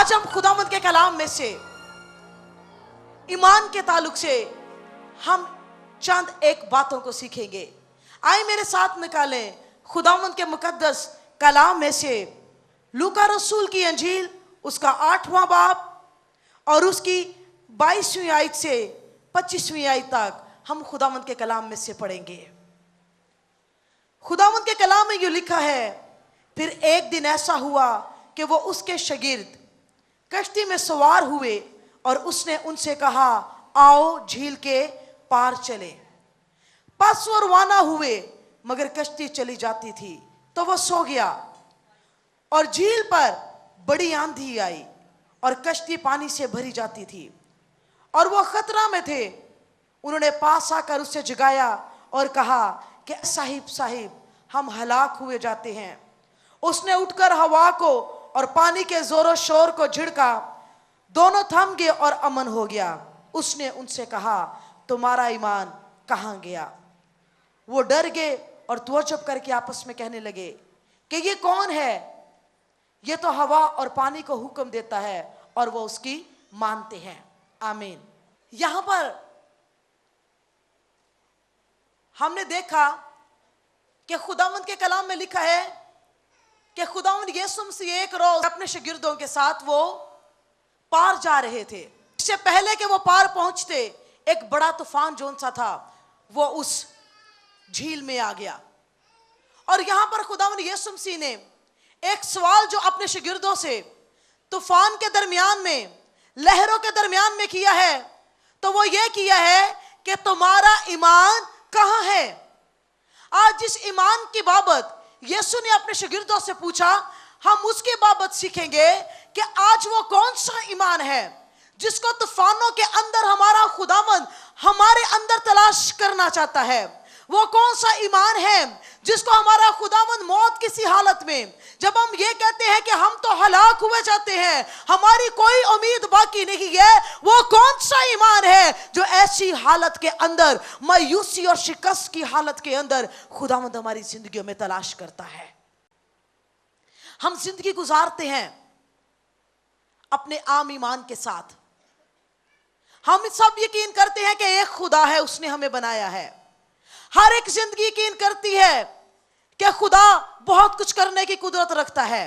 आज हम खुदावंद के कलाम में से ईमान के ताल्लुक से हम चंद एक बातों को सीखेंगे। आए मेरे साथ निकालें खुदावंद के मुकद्दस कलाम में से लूका रसूल की अंजील उसका 8वां बाब और उसकी 22वीं आयत से 25वीं आयत तक हम खुदावंद के कलाम में से पढ़ेंगे। खुदावंद के कलाम में यूं लिखा है, फिर एक दिन ऐसा हुआ कि वो उसके शागिर्द कश्ती में सवार हुए और उसने उनसे कहा, आओ झील के पार चले। बस वो रवाना हुए, मगर कश्ती चली जाती थी तो वो सो गया और झील पर बड़ी आंधी आई और कश्ती पानी से भरी जाती थी और वो खतरा में थे। उन्होंने पास आकर उससे जगाया और कहा कि साहिब साहिब, हम हलाक हुए जाते हैं। उसने उठकर हवा को और पानी के जोरों शोर को झिड़का, दोनों थम गए और अमन हो गया। उसने उनसे कहा, तुम्हारा ईमान कहाँ गया? वो डर गए और तवज्जुब करके आपस में कहने लगे कि ये कौन है? ये तो हवा और पानी को हुक्म देता है और वो उसकी मानते हैं। आमीन। यहां पर हमने देखा कि खुदावंद के कलाम में लिखा है कि खुदावंद यीशु मसीह एक रोज अपने शागिर्दों के साथ वो पार जा रहे थे। इससे पहले कि वो पार पहुंचते, एक बड़ा तूफान जोन सा था वो उस झील में आ गया। और यहां पर खुदावंद यीशु मसीह ने एक सवाल जो अपने शागिर्दों से तूफान के दरमियान में, लहरों के दरमियान में किया है, तो वो ये किया है कि तुम्हारा ईमान कहां है? आज जिस ईमान की बाबत यीशु ने अपने शागिर्दों से पूछा, हम उसकी बाबत सीखेंगे कि आज वो कौन सा ईमान है जिसको तूफानों के अंदर हमारा खुदावंद हमारे अंदर तलाश करना चाहता है। वो कौन सा ईमान है जिसको हमारा खुदावंद मौत किसी हालत में, जब हम ये कहते हैं कि हम तो हलाक हुए जाते हैं, हमारी कोई उम्मीद बाकी नहीं है, वो कौन सा ईमान है जो ऐसी हालत के अंदर, मायूसी और शिकस्त की हालत के अंदर खुदावंद हमारी जिंदगियों में तलाश करता है। हम जिंदगी गुजारते हैं अपने आम ईमान के साथ। हम सब यकीन करते हैं कि एक खुदा है, उसने हमें बनाया है। हर एक जिंदगी यकीन करती है कि खुदा बहुत कुछ करने की कुदरत रखता है।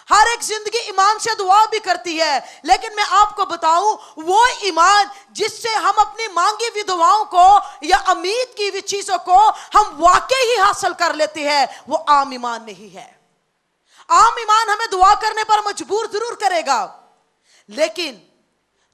हर एक जिंदगी ईमान से दुआ भी करती है। लेकिन मैं आपको बताऊं, वो ईमान जिससे हम अपनी मांगी हुई दुआओं को या उम्मीद की हुई चीजों को हम वाकई ही हासिल कर लेते हैं, वो आम ईमान नहीं है। आम ईमान हमें दुआ करने पर मजबूर जरूर करेगा, लेकिन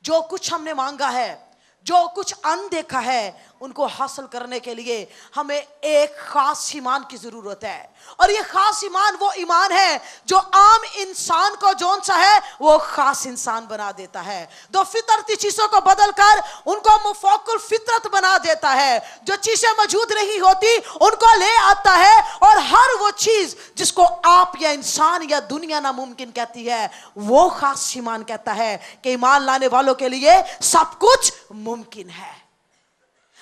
जो कुछ हमने मांगा है, जो कुछ अनदेखा है, उनको हासिल करने के लिए हमें एक खास ईमान की जरूरत है। और ये खास ईमान वो ईमान है जो आम इंसान को जौन सा है वो खास इंसान बना देता है। दो फितरती चीजों को बदलकर उनको मुफाकुल फितरत बना देता है। जो चीजें मौजूद नहीं होती उनको ले आता है, और हर वो चीज जिसको आप या इंसान या दुनिया नामुमकिन कहती है, वो खास ईमान कहता है कि ईमान लाने वालों के लिए सब कुछ मुमकिन है।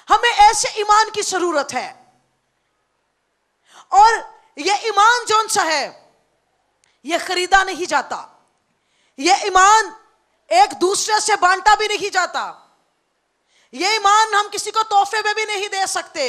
हमें ऐसे ईमान की जरूरत है। और यह ईमान जौन सा है, यह खरीदा नहीं जाता। यह ईमान एक दूसरे से बांटा भी नहीं जाता। यह ईमान हम किसी को तोहफे में भी नहीं दे सकते।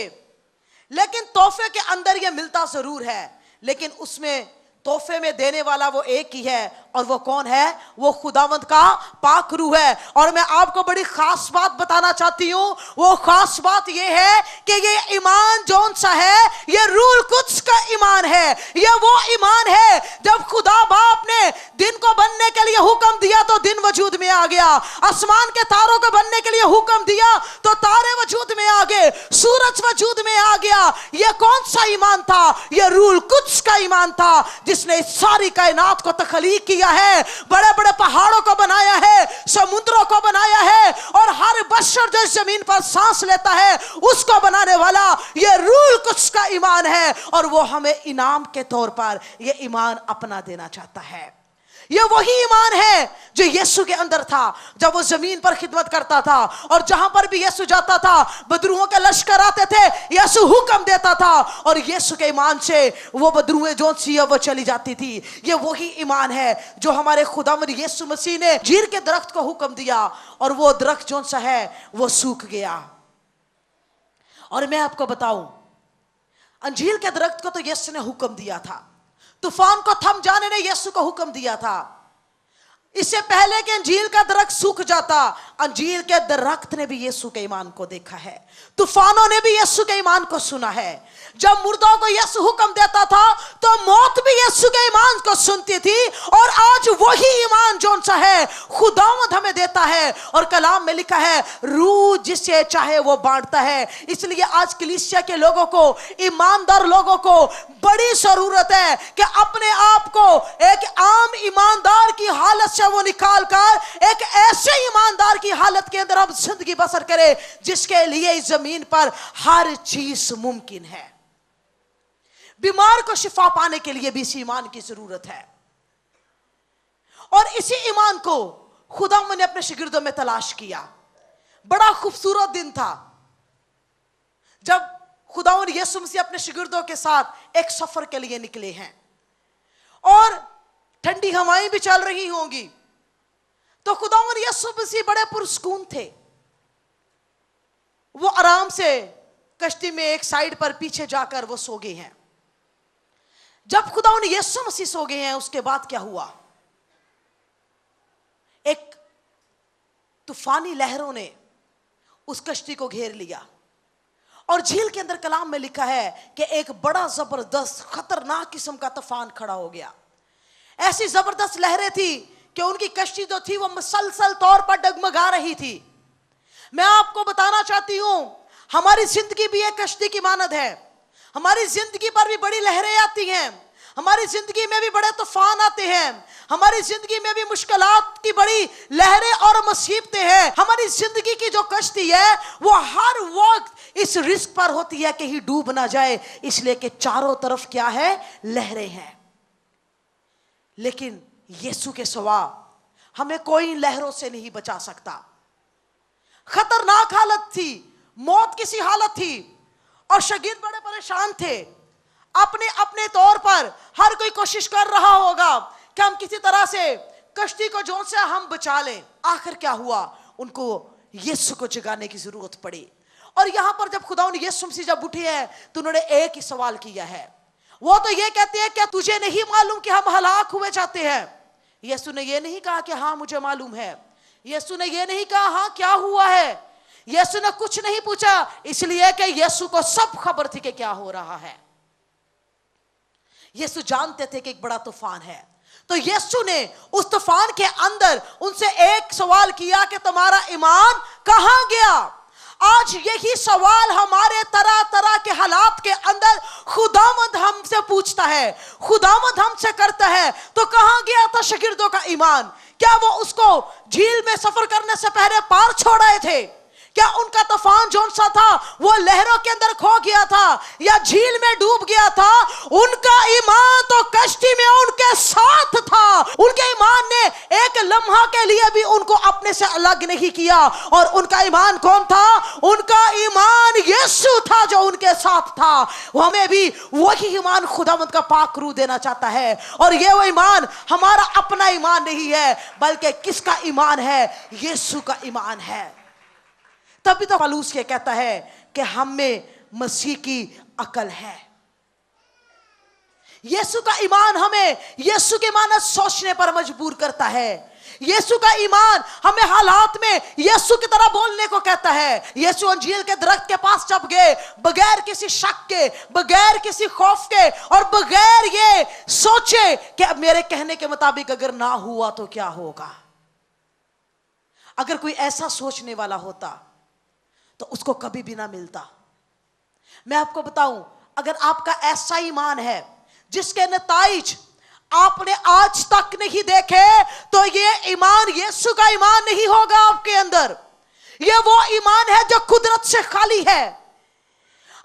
लेकिन तोहफे के अंदर यह मिलता जरूर है, लेकिन उसमें तोहफे में देने वाला वो एक ही है, और वो कौन है? वो खुदावंद का पाक रूह है। और मैं आपको बड़ी खास बात बताना चाहती हूं। वो खास बात ये है कि ये ईमान जौन सा है, ये रूह कुद्स का ईमान है। ये वो ईमान है जब खुदा बाप ने दिन को बनने के लिए हुक्म दिया तो दिन वजूद में आ गया। आसमान के तारों को बनने के लिए हुक्म दिया तो तारे वजूद में आ गए, सूरज वजूद में आ गया। ये कौन सा ईमान था? ये रूह कुद्स का ईमान था, जिसने सारी कायनात को तख्लीक किया है, बड़े बड़े पहाड़ों को बनाया है, समुद्रों को बनाया है, और हर बशर जो जमीन पर सांस लेता है उसको बनाने वाला ये रूह कुद्स का ईमान है। और वो हमें इनाम के तौर पर ये ईमान अपना देना चाहता है। ये वही ईमान है जो यीशु के अंदर था जब वो जमीन पर खिदमत करता था, और जहां पर भी यीशु जाता था बदरूहों के लश्कर आते थे, यीशु हुक्म देता था और यीशु के ईमान से वो बदरूहें जो सी वो चली जाती थी। ये वही ईमान है जो हमारे खुदावंद यीशु मसीह ने अंजीर के दरख्त को हुक्म दिया और वो दरख्त जो सा है वो सूख गया। और मैं आपको बताऊं, अंजीर के दरख्त को तो यीशु ने हुक्म दिया था, तूफान को थम जाने ने यीशु को हुक्म दिया था। इससे पहले कि अंजीर का दरख्त सूख जाता, अंजीर के दरख्त ने भी यीशु के ईमान को देखा है, तूफानों ने भी यीशु के ईमान को सुना है। जब मुर्दों को यीशु हुक्म देता था तो मौत भी यीशु के ईमान को सुनती थी, और आज वही ईमान जो सा है खुदावंद हमें देता है। और कलाम में लिखा है रूह जिसे चाहे वो बांटता है। इसलिए आज कलीसिया के लोगों को, ईमानदार लोगों को बड़ी जरूरत है कि अपने आप को एक आम ईमानदार की हालत से वो निकाल कर एक ऐसे ईमानदार की हालत के अंदर हम जिंदगी बसर करें जिसके लिए इस जमीन पर हर चीज मुमकिन है। बीमार को शिफा पाने के लिए भी इसी ईमान की जरूरत है, और इसी ईमान को खुदावंद ने अपने शागिर्दों में तलाश किया। बड़ा खूबसूरत दिन था जब खुदावंद यीशु मसीह अपने शागिर्दों के साथ एक सफर के लिए निकले हैं, और ठंडी हवाएं भी चल रही होंगी, तो खुदावंद यीशु मसीह बड़े पुरस्कून थे। वो आराम से कश्ती में एक साइड पर पीछे जाकर वो सो गए हैं। जब खुदावंद यीशु मसीह सो गए हैं, उसके बाद क्या हुआ? एक तूफानी लहरों ने उस कश्ती को घेर लिया, और झील के अंदर कलाम में लिखा है कि एक बड़ा जबरदस्त खतरनाक किस्म का तूफान खड़ा हो गया। ऐसी जबरदस्त लहरें थी कि उनकी कश्ती जो थी वो मुसलसल तौर पर डगमगा रही थी। मैं आपको बताना चाहती हूं, हमारी जिंदगी भी एक कश्ती की मानद है। हमारी जिंदगी पर भी बड़ी लहरें आती हैं, हमारी जिंदगी में भी बड़े तूफान आते हैं, हमारी जिंदगी में भी मुश्किलात की बड़ी लहरें और मुसीबतें हैं। हमारी जिंदगी की जो कश्ती है वो हर वक्त इस रिस्क पर होती है कि ही डूब ना जाए, इसलिए कि चारों तरफ क्या है? लहरें हैं। लेकिन यीशु के सिवा हमें कोई लहरों से नहीं बचा सकता। खतरनाक हालत थी, मौत की सी हालत थी, और शागिर्द बड़े परेशान थे। अपने अपने तौर पर हर कोई कोशिश कर रहा होगा कि हम किसी तरह से कश्ती को जोन से हम बचा लें। आखिर क्या हुआ? उनको यीशु को जगाने की जरूरत पड़ी। और यहां पर जब खुदावंद यीशु मसीह जब उठे हैं तो उन्होंने एक ही सवाल किया है। वो तो ये कहते हैं कि तुझे नहीं मालूम कि हम हलाक हुए जाते हैं? यीशु ने ये नहीं कहा कि हाँ मुझे मालूम है। यीशु ने ये नहीं कहा हाँ क्या हुआ है। यीशु ने कुछ नहीं पूछा, इसलिए कि यीशु को सब खबर थी कि क्या हो रहा है। यीशु जानते थे कि एक बड़ा तूफान है, तो यीशु ने उस तूफान के अंदर उनसे एक सवाल किया कि तुम्हारा ईमान कहां गया? आज यही सवाल हमारे तरह तरह के हालात के अंदर खुदावंद हमसे पूछता है, खुदावंद हमसे करता है। तो कहां गया था शागिर्दों का ईमान? क्या वो उसको झील में सफर करने से पहले पार छोड़ आए थे? क्या उनका तूफान जौन सा था वो लहरों के अंदर खो गया था या झील में डूब गया था? उनका ईमान तो कश्ती में उनके साथ था। उनके ईमान ने एक लम्हा के लिए भी उनको अपने से अलग नहीं किया। और उनका ईमान कौन था? उनका ईमान यीशु था जो उनके साथ था। हमें भी वही ईमान खुदावंद का पाक रूह देना चाहता है। और ये वो ईमान हमारा अपना ईमान नहीं है, बल्कि किसका ईमान है? यीशु का ईमान है। तभी तो पौलुस ये कहता है कि हम में मसीह की अकल है। यीशु का ईमान हमें यीशु के मानस सोचने पर मजबूर करता है। यीशु का ईमान हमें हालात में यीशु की तरह बोलने को कहता है। यीशु अंजीर के दरख्त के पास जब गए, बगैर किसी शक के, बगैर किसी खौफ के, और बगैर ये सोचे कि अब मेरे कहने के मुताबिक अगर ना हुआ तो क्या होगा। अगर कोई ऐसा सोचने वाला होता तो उसको कभी भी ना मिलता। मैं आपको बताऊं, अगर आपका ऐसा ईमान है जिसके नताइज आपने आज तक नहीं देखे, तो ये ईमान यीशु का ईमान नहीं होगा आपके अंदर। ये वो ईमान है जो कुदरत से खाली है।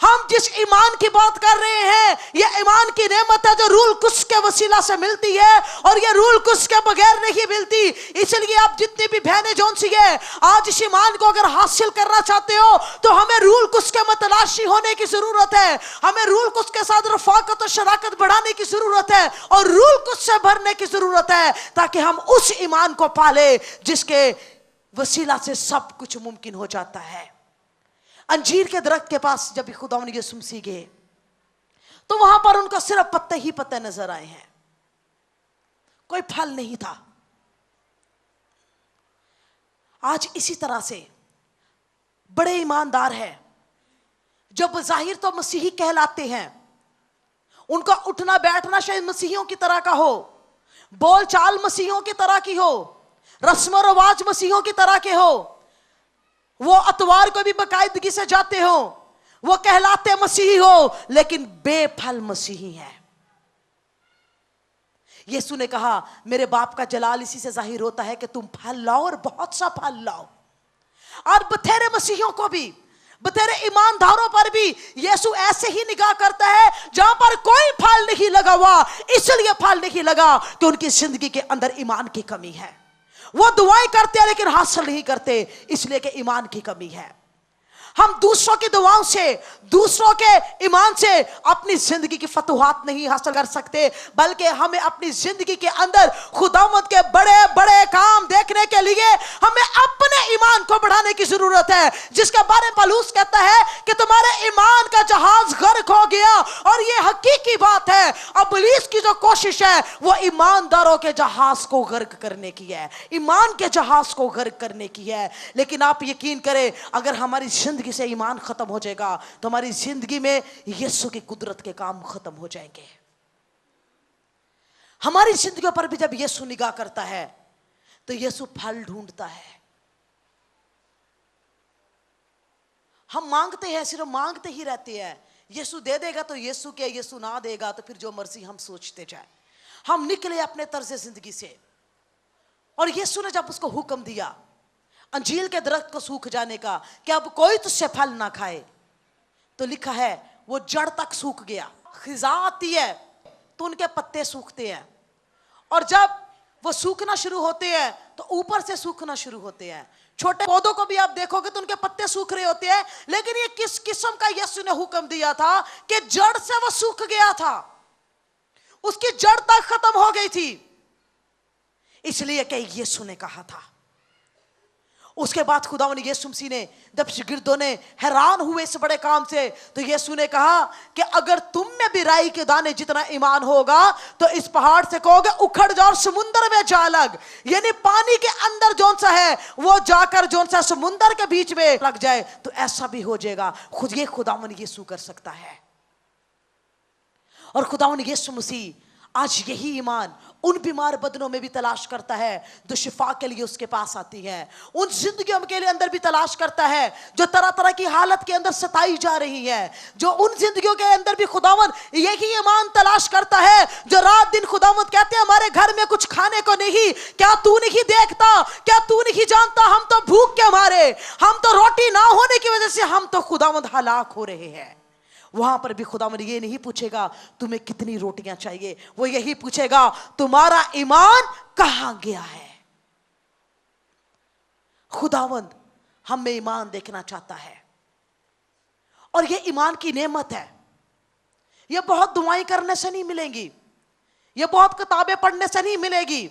हम जिस ईमान की बात कर रहे हैं, यह ईमान की नेमत है जो रूल कुछ के वसीला से मिलती है, और यह रूल कुछ के बगैर नहीं मिलती। इसलिए आप जितनी भी बहनें जोन सी है, आज इस ईमान को अगर हासिल करना चाहते हो तो हमें रूल कुछ के मतलाशी होने की जरूरत है। हमें रूल कुछ के साथ रफाकत और शराकत बढ़ाने की जरूरत है, और रूल कुछ से भरने की जरूरत है, ताकि हम उस ईमान को पाले जिसके वसीला से सब कुछ मुमकिन हो जाता है। अंजीर के दरख्त के पास जब खुदावंद यीशु मसीह गए तो वहां पर उनको सिर्फ पत्ते ही पत्ते नजर आए हैं, कोई फल नहीं था। आज इसी तरह से बड़े ईमानदार हैं जो बज़ाहिर तो मसीही कहलाते हैं, उनका उठना बैठना शायद मसीहियों की तरह का हो, बोलचाल मसीहियों की तरह की हो, रस्म रवाज मसीहियों की तरह के हो, वो अतवार को भी बाकायदगी से जाते हो, वो कहलाते मसीही हो, लेकिन बेफल मसीही है। यीशु ने कहा मेरे बाप का जलाल इसी से जाहिर होता है कि तुम फल लाओ और बहुत सा फल लाओ। और बथेरे मसीहियों को भी, बथेरे ईमानदारों पर भी यीशु ऐसे ही निगाह करता है जहां पर कोई फल नहीं लगा हुआ, इसलिए फल नहीं लगा कि उनकी जिंदगी के अंदर ईमान की कमी है। वो दुआएं करते हैं लेकिन हासिल नहीं करते, इसलिए कि ईमान की कमी है। हम दूसरों की दुआओं से, दूसरों के ईमान से अपनी जिंदगी की फतूहात नहीं हासिल कर सकते, बल्कि हमें अपनी जिंदगी के अंदर खुदावंद के बड़े बड़े काम देखने के लिए हमें अपने ईमान को बढ़ाने की जरूरत है, जिसके बारे में पौलुस कहता है कि तुम्हारे ईमान का जहाज गर्क हो गया। और ये हकीकी बात है। इब्लीस की जो कोशिश है वो ईमानदारों के जहाज को गर्क करने की है, ईमान के जहाज को गर्क करने की है। लेकिन आप यकीन करें, अगर हमारी जिंदगी से ईमान खत्म हो जाएगा तो हमारी जिंदगी में यीशु की कुदरत के काम खत्म हो जाएंगे। हमारी जिंदगियों पर भी जब यीशु निगाह करता है तो यीशु फल ढूंढता है। हम मांगते हैं, सिर्फ मांगते ही रहते हैं, यीशु दे देगा तो यीशु के, यीशु ना देगा तो फिर जो मर्जी हम सोचते जाए। हम निकले अपने तर्ज जिंदगी से, और यीशु ने जब उसको हुक्म दिया अंजीर के दरख्त को सूख जाने का कि अब कोई तुझसे फल ना खाए, तो लिखा है वो जड़ तक सूख गया। खिजा आती है तो उनके पत्ते सूखते हैं, और जब वो सूखना शुरू होते हैं तो ऊपर से सूखना शुरू होते हैं। छोटे पौधों को भी आप देखोगे तो उनके पत्ते सूख रहे होते हैं, लेकिन ये किस किस्म का यीशु ने हुक्म दिया था कि जड़ से वो सूख गया था, उसकी जड़ तक खत्म हो गई थी, इसलिए कि यीशु ने कहा था। उसके बाद खुदावंद यीशु मसीह ने, जब शागिर्दों ने हैरान हुए इस बड़े काम से, तो यीशु ने कहा कि अगर तुम में भी राई के दाने जितना ईमान होगा तो इस पहाड़ से कहोगे उखड़ जा और समुद्र में जा लग, यानी पानी के अंदर जोन सा है वो जाकर जोन सा समुद्र के बीच में लग जाए, तो ऐसा भी हो जाएगा। खुद ये खुदावंद यीशु कर सकता है। और खुदावंद यीशु मसीह आज यही ईमान उन बीमार बदनों में भी तलाश करता है जो शिफा के लिए उसके पास आती हैं, उन जिंदगियों के लिए अंदर भी तलाश करता है जो तरह तरह की हालत के अंदर सताई जा रही है, जो उन जिंदगियों के अंदर भी खुदावंद यही ईमान तलाश करता है जो रात दिन खुदावंद कहते हैं हमारे घर में कुछ खाने को नहीं, क्या तू नहीं देखता, क्या तू नहीं जानता, हम तो भूख के मारे, हम तो रोटी ना होने की वजह से हम तो खुदावंद हलाक हो रहे हैं। वहां पर भी खुदावंद ये नहीं पूछेगा तुम्हें कितनी रोटियां चाहिए, वो यही पूछेगा तुम्हारा ईमान कहां गया है। खुदावंद हम में ईमान देखना चाहता है, और ये ईमान की नेमत है। ये बहुत दुआएं करने से नहीं मिलेंगी, ये बहुत किताबें पढ़ने से नहीं मिलेगी,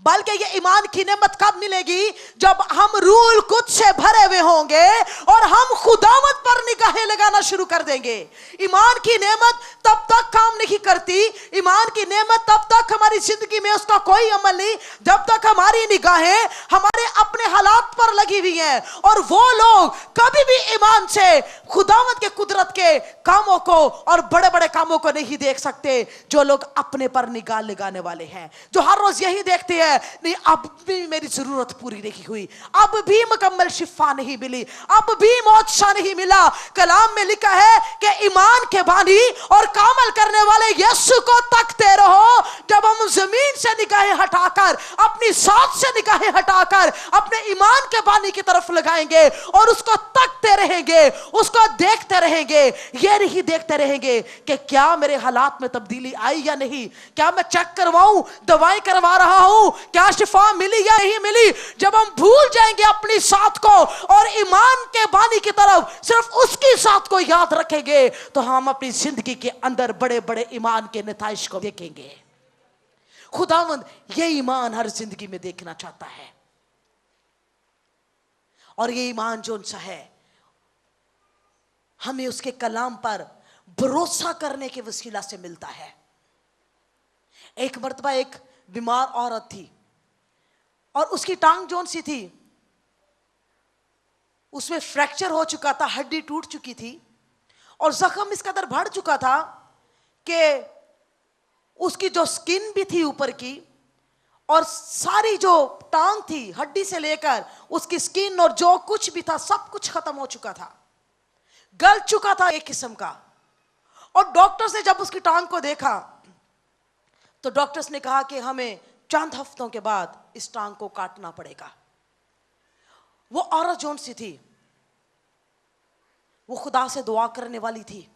बल्कि ये ईमान की नेमत कब मिलेगी, जब हम रूल कुछ से भरे हुए होंगे और हम खुदावंद पर निगाहें लगाना शुरू कर देंगे। ईमान की नेमत तब तक काम नहीं करती, ईमान की नेमत तब तक हमारी जिंदगी में उसका कोई अमल नहीं जब तक हमारी निगाहें हमारे अपने हालात पर लगी हुई हैं। और वो लोग कभी भी ईमान से खुदावंद के कुदरत के कामों को और बड़े बड़े कामों को नहीं देख सकते जो लोग अपने पर निगाह लगाने वाले हैं, जो हर रोज यही देखते हैं नहीं अब भी मेरी जरूरत पूरी नहीं हुई, अब भी मुकम्मल शिफा नहीं मिली, अब भी मोक्षा नहीं मिला। कलाम में लिखा है कि ईमान के बानी और कामल करने वाले यीशु को तकते रहो। जब हम जमीन से निगाहें हटाकर, अपनी साथ से निगाहें हटाकर अपने ईमान के बानी की तरफ लगाएंगे और उसको तकते रहेंगे, उसको उसको देखते रहेंगे, ये नहीं देखते रहेंगे कि क्या मेरे हालात में तब्दीली आई या नहीं, क्या मैं चेक करवाऊं, दवाई करवा रहा हूं, क्या शिफा मिली या नहीं मिली। जब हम भूल जाएंगे अपनी साथ को और ईमान के बानी की तरफ सिर्फ उसकी साथ को याद रखेंगे, तो हम अपनी जिंदगी के अंदर बड़े बड़े ईमान के नताइज को देखेंगे। खुदावंद ये ईमान हर जिंदगी में देखना चाहता है, और ये ईमान जो सा है हमें उसके कलाम पर भरोसा करने के वसीला से मिलता है। एक मर्तबा एक बीमार औरत थी और उसकी टांग जोन सी थी, उसमें फ्रैक्चर हो चुका था, हड्डी टूट चुकी थी और जख्म इस कदर बढ़ चुका था कि उसकी जो स्किन भी थी ऊपर की और सारी जो टांग थी हड्डी से लेकर उसकी स्किन और जो कुछ भी था सब कुछ खत्म हो चुका था, गल चुका था एक किस्म का। और डॉक्टर्स ने जब उसकी टांग को देखा तो डॉक्टर्स ने कहा कि हमें चंद हफ्तों के बाद इस टांग को काटना पड़ेगा। वो औरत जोन सी थी वो खुदा से दुआ करने वाली थी,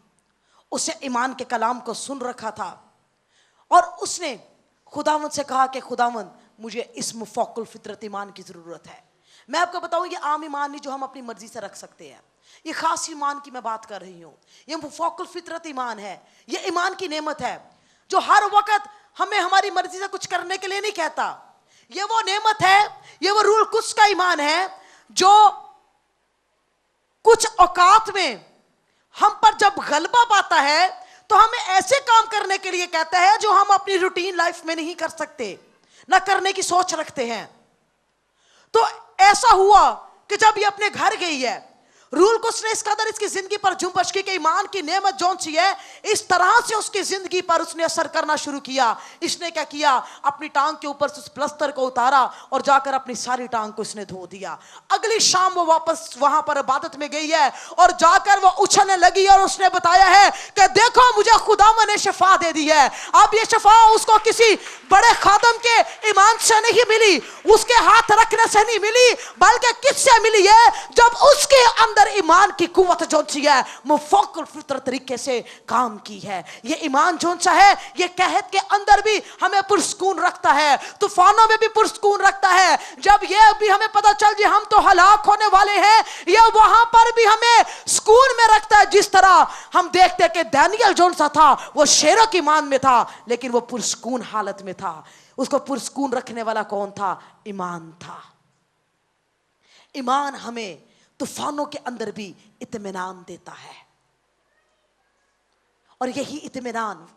उसने ईमान के कलाम को सुन रखा था और उसने खुदावंद से कहा कि खुदावंद मुझे इस मुफक्कुल फितरत ईमान की ज़रूरत है। मैं आपको बताऊं ये आम ईमान नहीं जो हम अपनी मर्जी से रख सकते हैं, ये खास ईमान की मैं बात कर रही हूँ। ये मुफक्कुल फितरत ईमान है, ये ईमान की नेमत है जो हर वक्त हमें हमारी मर्जी से कुछ करने के लिए नहीं कहता। ये वो नेमत है, ये वो रूल कुछ का ईमान है जो कुछ औकात में हम पर जब गलबा पाता है तो हमें ऐसे काम करने के लिए कहता है जो हम अपनी रूटीन लाइफ में नहीं कर सकते, ना करने की सोच रखते हैं। तो ऐसा हुआ कि जब ये अपने घर गई है, रूल को उसने इस कदर इसकी जिंदगी पर जुम्बश की कि ईमान की नेमत जौन सी है इस तरह से उसकी जिंदगी पर उसने असर करना शुरू किया। इसने क्या किया, अपनी टांग के ऊपर से उस प्लस्तर को उतारा और जाकर अपनी सारी टांग को इसने धो दिया। अगली शाम वो वापस वहां पर इबादत में गई है और जाकर वो उछलने लगी और उसने बताया है कि देखो मुझे खुदावन ने शिफा दे दी है। अब ये शिफा उसको किसी बड़े खादम के ईमान से नहीं मिली, उसके हाथ रखने से नहीं मिली, बल्कि किससे मिली है, जब उसके अंदर ईमान की कुव्वत जोन सी है मुफक्कुल फितरत तरीके से काम की है। ये ईमान जोन सा है ये कहत के अंदर भी हमें पुरस्कून रखता है, तूफानों में भी पुरस्कून रखता है। जब ये भी हमें पता चल जाए हम तो हलाक होने वाले हैं, ये वहां पर भी हमें सुकून में रखता है। जिस तरह हम देखते हैं कि दानियल जोन सा था वो शेरों की ईमान में था लेकिन वो पुरस्कून हालत में था। उसको पुरस्कून रखने वाला कौन था? ईमान था। ईमान हमें तूफानों के अंदर भी इत्मीनान देता है और यही इत्मीनान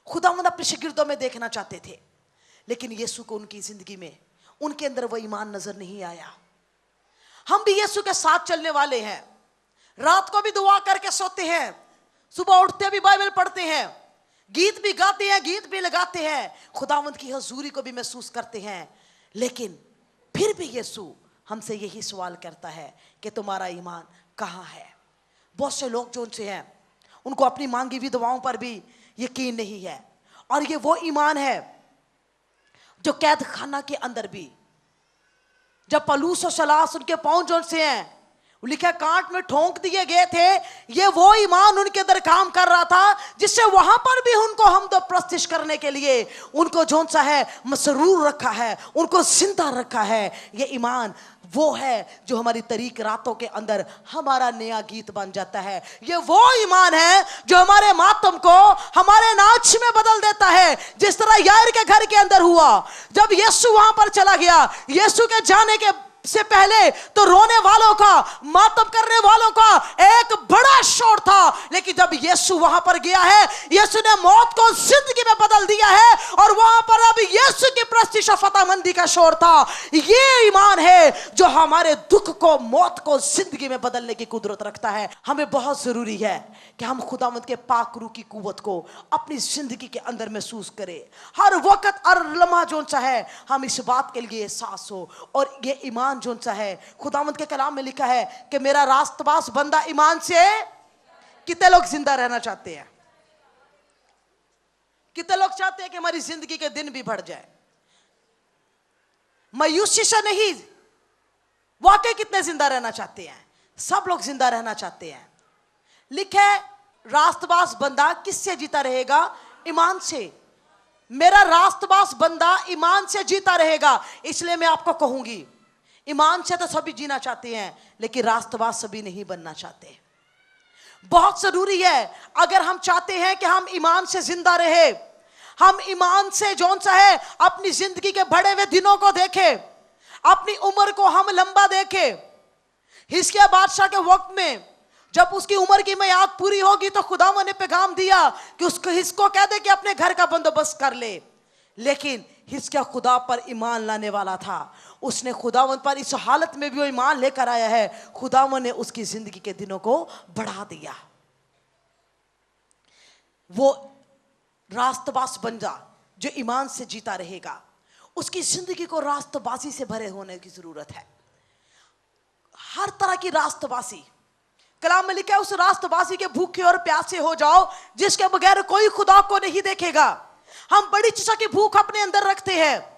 खुदावंद अपने शागिर्दों में देखना चाहते थे, लेकिन यीशु को उनकी जिंदगी में उनके अंदर वो ईमान नजर नहीं आया। हम भी यीशु के साथ चलने वाले हैं, रात को भी दुआ करके सोते हैं, सुबह उठते भी बाइबल पढ़ते हैं, गीत भी गाते हैं, गीत भी लगाते हैं, खुदावंद की हुजूरी को भी महसूस करते हैं, लेकिन फिर भी यीशु हमसे यही सवाल करता है कि तुम्हारा ईमान कहाँ है। बहुत से लोग जो उनसे हैं उनको अपनी मांगी हुई दुआओं पर भी यकीन नहीं है, और ये वो ईमान है जो कैद खाना के अंदर भी जब पलूस और सलास उनके पांव जोन से हैं लिखा कांट में ठोंक दिए गए थे, ये वो ईमान उनके अंदर काम कर रहा था जिससे वहां पर भी उनको हम तो प्रस्तिश करने के लिए उनको जोन सा है मसरूर रखा है, उनको जिंदा रखा है। ये ईमान वो है जो हमारी तरीक रातों के अंदर हमारा नया गीत बन जाता है। ये वो ईमान है जो हमारे मातम को हमारे नाच में बदल देता है, जिस तरह यार के घर के अंदर हुआ। जब यीशु वहां पर चला गया, यीशु के जाने के से पहले तो रोने वालों का, मातम करने वालों का एक बड़ा शोर था, लेकिन जब यीशु वहां पर गया है, यीशु ने मौत को जिंदगी में बदल दिया है और वहां पर अब यीशु की प्रस्तिश और फतहमंदी का शोर था। ये ईमान है जो हमारे दुख को, मौत को जिंदगी में बदलने की कुदरत रखता है। हमें बहुत जरूरी है कि हम खुदावंद के पाक रूह की कुव्वत को अपनी जिंदगी के अंदर महसूस करें। हर वक्त हर लम्हा जोन सा है हम इस बात के लिए एहसास हो, और ये ईमान जोन सा है खुदावंद के कलाम में लिखा है कि मेरा रास्तबाज बंदा ईमान से। कितने लोग जिंदा रहना चाहते हैं? कितने लोग चाहते हैं कि हमारी जिंदगी के दिन भी बढ़ जाए? मायूसी से नहीं, वाकई कितने जिंदा रहना चाहते हैं? सब लोग जिंदा रहना चाहते हैं, लिखा है रास्तबाज बंदा किससे जीता रहेगा? ईमान से। मेरा रास्तबाज बंदा ईमान से जीता रहेगा। इसलिए मैं आपको कहूंगी, ईमान से तो सभी जीना चाहते हैं, लेकिन रास्तबाज सभी नहीं बनना चाहते। बहुत जरूरी है, अगर हम चाहते हैं कि हम ईमान से जिंदा रहे, हम ईमान से जौन सा है अपनी जिंदगी के बढ़े हुए दिनों को देखें, अपनी उम्र को हम लंबा देखें। हिजकिय्याह बादशाह के वक्त में जब उसकी उम्र की मियाद पूरी होगी तो खुदावंद ने पैगाम दिया कि इसको कह दे कि अपने घर का बंदोबस्त कर ले। लेकिन हिजकिय्याह खुदा पर ईमान लाने वाला था, उसने खुदावंद पर इस हालत में भी वो ईमान लेकर आया है, खुदावंद ने उसकी जिंदगी के दिनों को बढ़ा दिया। वो रास्तबाज बंदा जो ईमान से जीता रहेगा, उसकी जिंदगी को रास्तबाजी से भरे होने की जरूरत है। हर तरह की रास्तबाजी, कलाम में लिखा है उस रास्तबाजी के भूखे और प्यासे हो जाओ जिसके बगैर कोई खुदा को नहीं देखेगा। हम बड़ी चीजों की भूख अपने अंदर रखते हैं,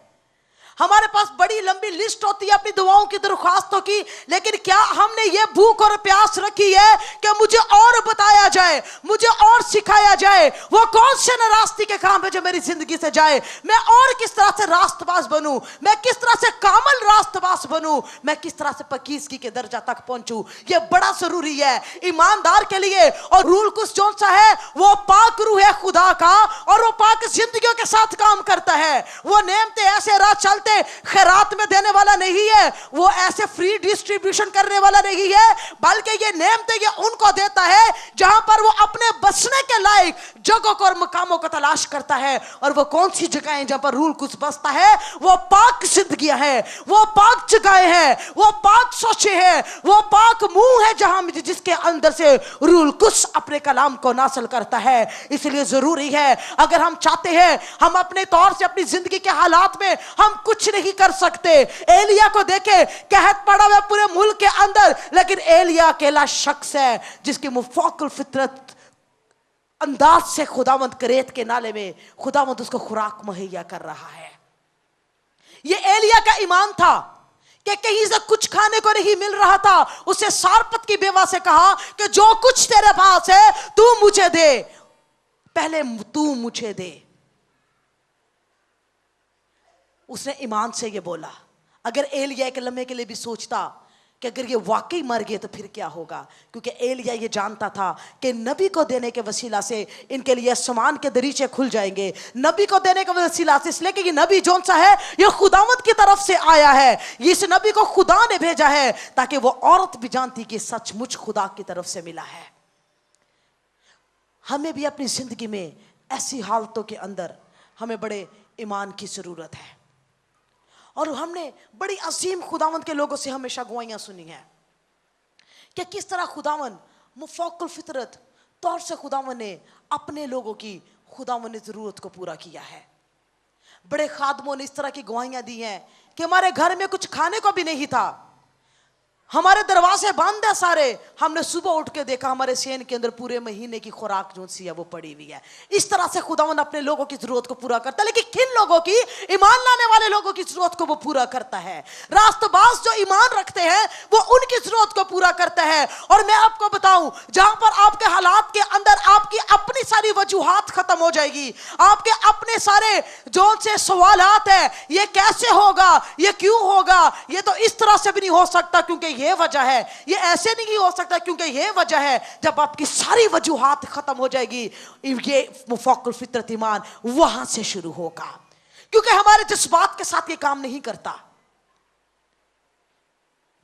हमारे पास बड़ी लंबी लिस्ट होती है अपनी दुआओं की, दरख्वास्तों की, लेकिन क्या हमने ये भूख और प्यास रखी है कि मुझे और बताया जाए, मुझे और सिखाया जाए वो कौन से नाराजगी के काम है जो मेरी जिंदगी से जाए, मैं और किस तरह से रास्तबाज बनूं, मैं किस तरह से कामल रास्तबाज बनूं, मैं किस तरह से पकीज़गी के दर्जा तक पहुंचूं। ये बड़ा जरूरी है ईमानदार के लिए। और रूल कुछ जो सा है वो पाक रूह है खुदा का, और वो पाक जिंदगियों के साथ काम करता है। वो नेमते ऐसे राह चलते खैरात में देने वाला नहीं है, वो ऐसे फ्री डिस्ट्रीब्यूशन करने वाला नहीं है, बल्कि ये नेमते ये उनको देता है जहां पर वो अपने बसने के लायक जगहों को और मकामों को तलाश करता है। और वो कौन सी जगहें जहां पर रूल कुछ बसता है? वो पाक जिंदगियां हैं, वो पाक जगहें हैं, वो पाक सोचे हैं, वो पाक मुंह है जहां जिसके अंदर से रूल कुछ अपने कलाम को नासल करता है। इसलिए जरूरी है, अगर हम चाहते हैं हम अपने तौर से अपनी जिंदगी के हालात में हम कुछ नहीं कर सकते। एलिया को देखे, कहत पड़ा हुआ पूरे मुल्क के अंदर, लेकिन एलिया अकेला शख्स है जिसकी मुफाकल फितरत अंदाज से खुदावंद करेत के नाले में खुदावंद उसको खुराक मुहैया कर रहा है। ये एलिया का ईमान था कि कहीं से कुछ खाने को नहीं मिल रहा था। उसे सारपत की बेवा से कहा कि जो कुछ तेरे पास है तू मुझे दे, पहले तू मुझे दे। उसने ईमान से ये बोला। अगर एलिया एक लम्हे के लिए भी सोचता कि अगर ये वाकई मर गए तो फिर क्या होगा, क्योंकि एलिया ये जानता था कि नबी को देने के वसीला से इनके लिए आसमान के दरीचे खुल जाएंगे, नबी को देने के वसीला से, इसलिए कि ये नबी जौन सा है ये खुदावंद की तरफ से आया है, इस नबी को खुदा ने भेजा है, ताकि वो औरत भी जानती कि सचमुच खुदा की तरफ से मिला है। हमें भी अपनी जिंदगी में ऐसी हालतों के अंदर हमें बड़े ईमान की जरूरत है। और हमने बड़ी अजीम खुदावंद के लोगों से हमेशा गवाहियां सुनी हैं कि किस तरह खुदावंद मुफाकल फितरत तौर से खुदावंद ने अपने लोगों की खुदावंद ने जरूरत को पूरा किया है। बड़े खादमों ने इस तरह की गवाहियां दी हैं कि हमारे घर में कुछ खाने को भी नहीं था, हमारे दरवाजे बंद है सारे, हमने सुबह उठ के देखा हमारे सेन के अंदर पूरे महीने की खुराक जो सी है वो पड़ी हुई है। इस तरह से खुदावंद अपने लोगों की जरूरत को पूरा करता है, लेकिन किन लोगों की? ईमान लाने वाले लोगों की जरूरत को वो पूरा करता है। रास्तबाज जो ईमान रखते हैं वो उनकी जरूरत को पूरा करता है। और मैं आपको बताऊं, जहां पर आपके हालात के अंदर आपकी अपनी सारी वजूहात खत्म हो जाएगी, आपके अपने सारे जो से सवालात है, ये कैसे होगा, ये क्यों होगा, ये तो इस तरह से भी नहीं हो सकता क्योंकि ये वजह है, ये ऐसे नहीं हो सकता क्योंकि ये वजह है, जब आपकी सारी वजूहात खत्म हो जाएगी, ये मुफाकल फितरत ईमान वहां से शुरू होगा। क्योंकि हमारे जज्बात के साथ ये काम नहीं करता,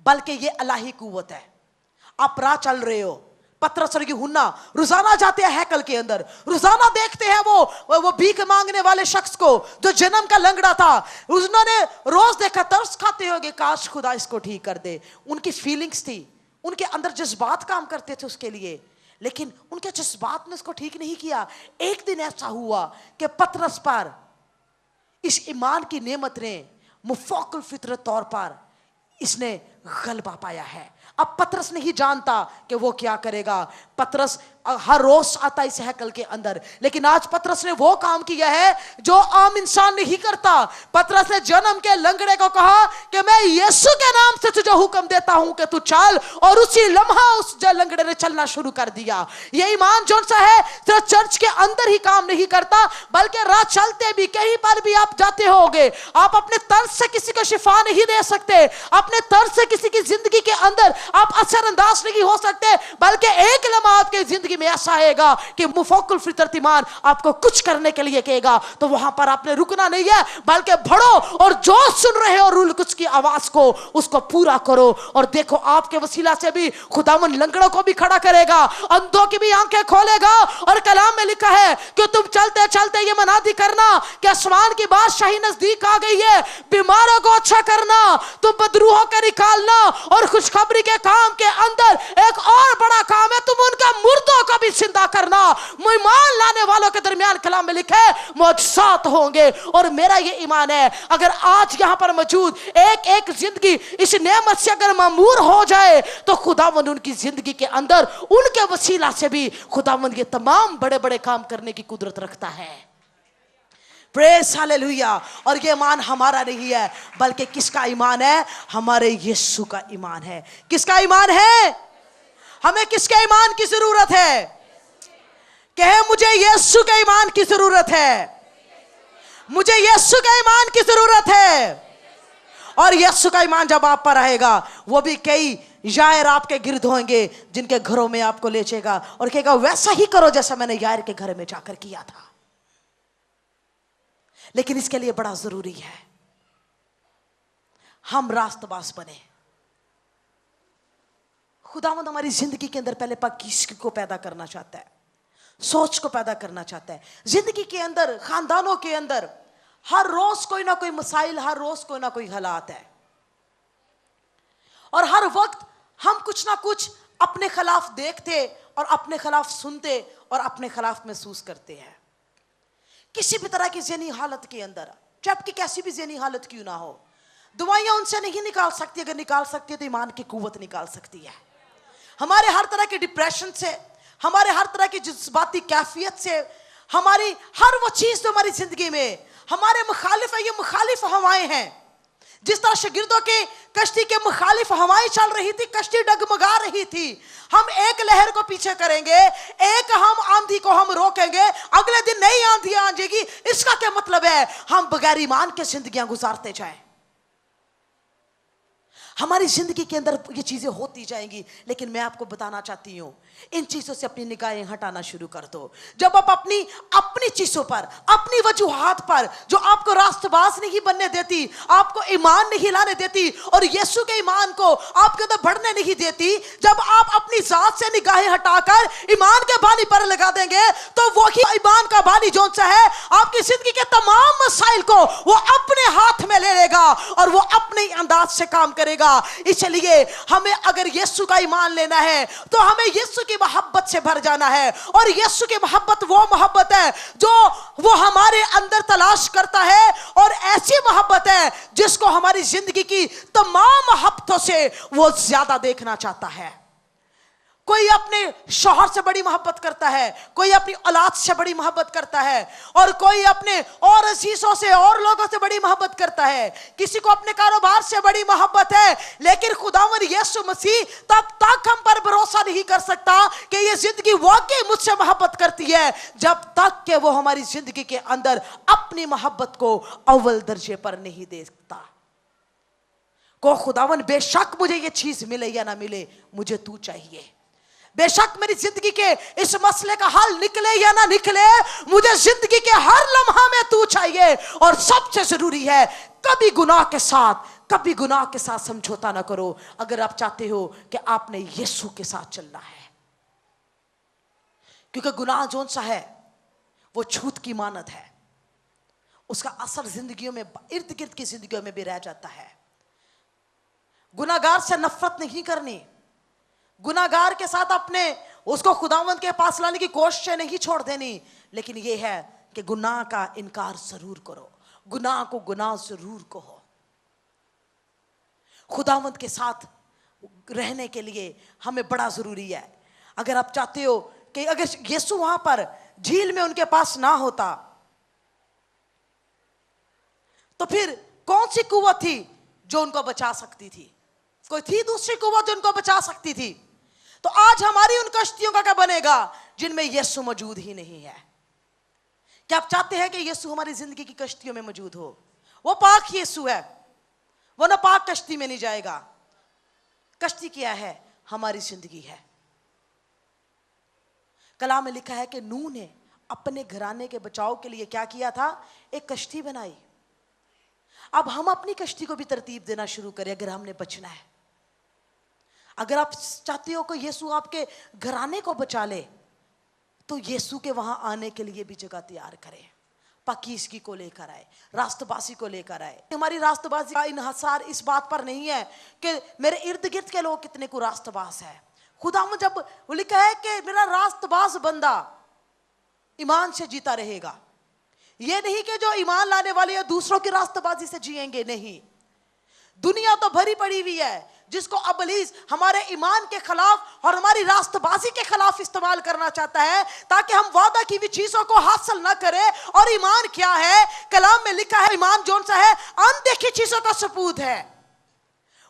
बल्कि ये अल्लाही कुव्वत है। आप राह चल रहे हो, पतरस और यूहन्ना रोजाना जाते हैं हैकल के अंदर, रोजाना देखते हैं वो भीख मांगने वाले शख्स को जो जन्म का लंगड़ा था, उन्होंने रोज देखा, तरस खाते होंगे काश खुदा इसको ठीक कर दे। उनकी फीलिंग्स थी, उनके अंदर जज्बात काम करते थे उसके लिए, लेकिन उनके जज्बात ने उसको ठीक नहीं किया। एक दिन ऐसा हुआ कि पतरस पर इस ईमान की नेमत ने मुफाकल फितरत तौर पर इसने गलबा पाया है। अब पतरस नहीं जानता कि वो क्या करेगा। पतरस हर रोज आता इस हैकल के अंदर, लेकिन आज पतरस ने वो काम किया है जो आम इंसान नहीं करता। पतरस ने जन्म के लंगड़े को कहा कि मैं यीशु के नाम से तुझे हुक्म देता हूं कि तू चल, और उसी लम्हा उस लंगड़े ने चलना शुरू कर दिया। ये ईमान जो सा है सिर्फ चर्च के अंदर ही काम नहीं करता, बल्कि राह चलते भी कहीं पर भी आप जाते होगे, आप अपने तर्ज से किसी को शिफा नहीं दे सकते, अपने तर्ज से किसी की जिंदगी के अंदर आप असरअंदाज नहीं हो सकते, बल्कि एक लम्हा आपकी जिंदगी में ऐसा आएगा कि मुफक्कुल फितरत ईमान आपको कुछ करने के लिए कहेगा, तो वहां पर आपने रुकना नहीं है, बल्कि बढ़ो और जो सुन रहे हो रूल कुछ की आवाज को उसको पूरा करो। और देखो आपके वसीला से भी खुदावन लंगड़ों को भी खड़ा करेगा, अंधों की भी आंखें खोलेगा। और कलाम में लिखा है कि तुम चलते चलते ये मनादी करना कि आसमान की बादशाही नजदीक आ गई है, बीमारों को अच्छा करना, तुम बदरूहों को निकालना, और खुशखबरी के काम के अंदर एक और बड़ा काम है, तुम उनका मुर्दों को भी जिंदा करना। ईमान लाने वालों के दरमियान कलाम में लिखा है मौजज़ात होंगे। और मेरा ये ईमान है अगर आज यहां पर मौजूद एक एक जिंदगी इस नेमत से अगर मामूर हो जाए, तो खुदावंद उनकी जिंदगी के अंदर उनके वसीला से भी खुदावंद ये तमाम बड़े बड़े काम करने की कुदरत रखता है। Praise hallelujah. और ये ईमान हमारा नहीं है, बल्कि किसका ईमान है? हमारे यीशु का ईमान है। किसका ईमान है? हमें किसके ईमान की जरूरत है? कहे मुझे यीशु के ईमान की जरूरत है, मुझे यीशु के ईमान की जरूरत है। और यीशु का ईमान जब आप पर आएगा, वो भी कई यायर आपके गिर्द होंगे जिनके घरों में आपको ले जाएगा और कहेगा वैसा ही करो जैसा मैंने यायर के घर में जाकर किया था। लेकिन इसके लिए बड़ा जरूरी है हम रास्तबाज बने। खुदावंद हमारी जिंदगी के अंदर पहले पाकीज़गी को पैदा करना चाहता है, सोच को पैदा करना चाहता है। जिंदगी के अंदर, खानदानों के अंदर हर रोज कोई ना कोई मसाइल, हर रोज कोई ना कोई हालात है, और हर वक्त हम कुछ ना कुछ अपने खिलाफ देखते और अपने खिलाफ सुनते और अपने खिलाफ महसूस करते हैं। किसी भी तरह की ज़हनी हालत के अंदर, जबकि कैसी भी ज़हनी हालत क्यों ना हो, दवाइयां उनसे नहीं निकाल सकती। अगर निकाल सकती है तो ईमान की कुव्वत निकाल सकती है। हमारे हर तरह के डिप्रेशन से, हमारे हर तरह की जज्बाती कैफियत से, हमारी हर वो चीज जो हमारी जिंदगी में हमारे मुखालिफ है, ये मुखालिफ हवाएं हैं। जिस तरह शागिर्दों के कश्ती के मुखालिफ हवाएं चल रही थी, कश्ती डगमगा रही थी। हम एक लहर को पीछे करेंगे, एक हम आंधी को हम रोकेंगे, अगले दिन नई आंधी आ जाएगी। इसका क्या मतलब है? हम बगैर ईमान के जिंदगियां गुजारते जाएं। हमारी जिंदगी के अंदर ये चीजें होती जाएंगी, लेकिन मैं आपको बताना चाहती हूं इन चीजों से अपनी निगाहें हटाना शुरू कर दो। जब आप अपनी चीजों पर, अपनी वजूहात पर जो आपको रास्तबाज नहीं बनने देती, आपको ईमान नहीं लाने देती और यीशु के ईमान को आपके अंदर बढ़ने नहीं देती, जब आप अपनी जात से निगाहें हटाकर ईमान के बानी पर लगा देंगे, तो वही ईमान का बानी जो सा है आपकी जिंदगी के तमाम मसाइल को वो अपने हाथ में ले लेगा और वो अपने अंदाज से काम करेगा। इसलिए हमें अगर यीशु का ईमान लेना है तो हमें यीशु की मोहब्बत से भर जाना है। और यीशु की मोहब्बत वो मोहब्बत है जो वो हमारे अंदर तलाश करता है, और ऐसी मोहब्बत है जिसको हमारी जिंदगी की तमाम मोहब्बतों से वो ज्यादा देखना चाहता है। कोई अपने शौहर से बड़ी मोहब्बत करता है, कोई अपनी औलाद से बड़ी मोहब्बत करता है, और कोई अपने और अजीजों से और लोगों से बड़ी मोहब्बत करता है। किसी को अपने कारोबार से बड़ी मोहब्बत है, लेकिन खुदावंद यीशु मसीह तब तक हम पर भरोसा नहीं कर सकता कि ये जिंदगी वाकई मुझसे मोहब्बत करती है, जब तक कि वो हमारी जिंदगी के अंदर अपनी मोहब्बत को अव्वल दर्जे पर नहीं देखता। को खुदावंद बेशक मुझे ये चीज मिले या ना मिले, मुझे तू चाहिए। बेशक मेरी जिंदगी के इस मसले का हल निकले या ना निकले, मुझे जिंदगी के हर लम्हा में तू चाहिए। और सबसे जरूरी है कभी गुनाह के साथ समझौता ना करो, अगर आप चाहते हो कि आपने यीशु के साथ चलना है। क्योंकि गुनाह जोन सा है वो छूत की मानत है, उसका असर जिंदगियों में, इर्द गिर्द की जिंदगियों में भी रह जाता है। गुनाहगार से नफरत नहीं करनी, गुनाहगार के साथ अपने उसको खुदावंद के पास लाने की कोशिश नहीं छोड़ देनी, लेकिन यह है कि गुनाह का इनकार जरूर करो, गुनाह को गुनाह जरूर कहो। खुदावंद के साथ रहने के लिए हमें बड़ा जरूरी है। अगर आप चाहते हो कि अगर यीशु वहां पर झील में उनके पास ना होता तो फिर कौन सी कुव्वत थी जो उनको बचा सकती थी? कोई थी दूसरी कुव्वत जो उनको बचा सकती थी? तो आज हमारी उन कश्तियों का क्या बनेगा जिनमें यीशु मौजूद ही नहीं है? क्या आप चाहते हैं कि यीशु हमारी जिंदगी की कश्तियों में मौजूद हो? वो पाक यीशु है, वो ना पाक कश्ती में नहीं जाएगा। कश्ती क्या है? हमारी जिंदगी है। कलाम में लिखा है कि नूह ने अपने घराने के बचाव के लिए क्या किया था? एक कश्ती बनाई। अब हम अपनी कश्ती को भी तरतीब देना शुरू करें अगर हमने बचना है। अगर आप चाहते हो कि यीशु आपके घराने को बचा ले तो यीशु के वहां आने के लिए भी जगह तैयार करें। पाकीज़गी को लेकर आए, रास्तबाजी को लेकर आए। हमारी रास्तबाजी का इन्हसार इस बात पर नहीं है कि मेरे इर्द गिर्द के लोग कितने को रास्तबाज है। खुदा में जब वो लिखा है कि मेरा रास्तबाज बंदा ईमान से जीता रहेगा, ये नहीं कि जो ईमान लाने वाले या दूसरों की रास्तबाजी से जिएंगे, नहीं। दुनिया तो भरी पड़ी हुई है जिसको अबलीस हमारे ईमान के खिलाफ और हमारी रास्तबाजी के खिलाफ इस्तेमाल करना चाहता है ताकि हम वादा की हुई चीजों को हासिल न करें। और ईमान क्या है? कलाम में लिखा है ईमान जौन सा है अनदेखी चीजों का सबूत है।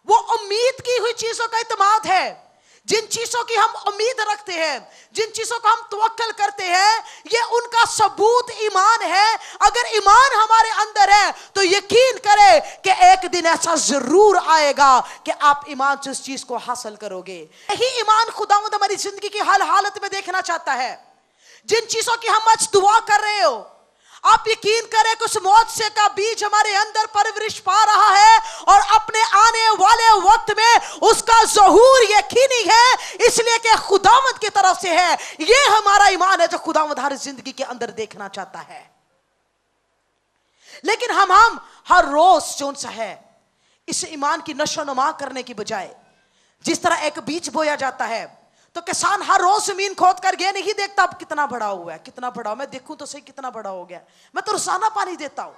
वो उम्मीद की हुई चीजों का इत्मीनान है। जिन चीजों की हम उम्मीद रखते हैं, जिन चीजों को हम तवक्कल करते हैं, ये उनका सबूत ईमान है। अगर ईमान हमारे अंदर है तो यकीन करें कि एक दिन ऐसा जरूर आएगा कि आप ईमान से उस चीज को हासिल करोगे। यही ईमान खुदावंद हमारी जिंदगी की हर हालत में देखना चाहता है। जिन चीजों की हम आज दुआ कर रहे हो, आप यकीन करें कुछ मौत से का बीज हमारे अंदर परवरिश पा रहा है और अपने आने वाले वक्त में उसका ज़हूर यकीनी है, इसलिए कि खुदावंद की तरफ से है। ये हमारा ईमान है जो खुदावंद हर जिंदगी के अंदर देखना चाहता है। लेकिन हम हर रोज जो सा है इस ईमान की नशोनुमा करने की बजाय, जिस तरह एक बीज बोया जाता है तो किसान हर रोज जमीन खोद कर ये नहीं देखता अब कितना बड़ा हुआ है, कितना बड़ा हुआ, मैं देखूं तो सही कितना बड़ा हो गया, मैं तो रोजाना पानी देता हूं।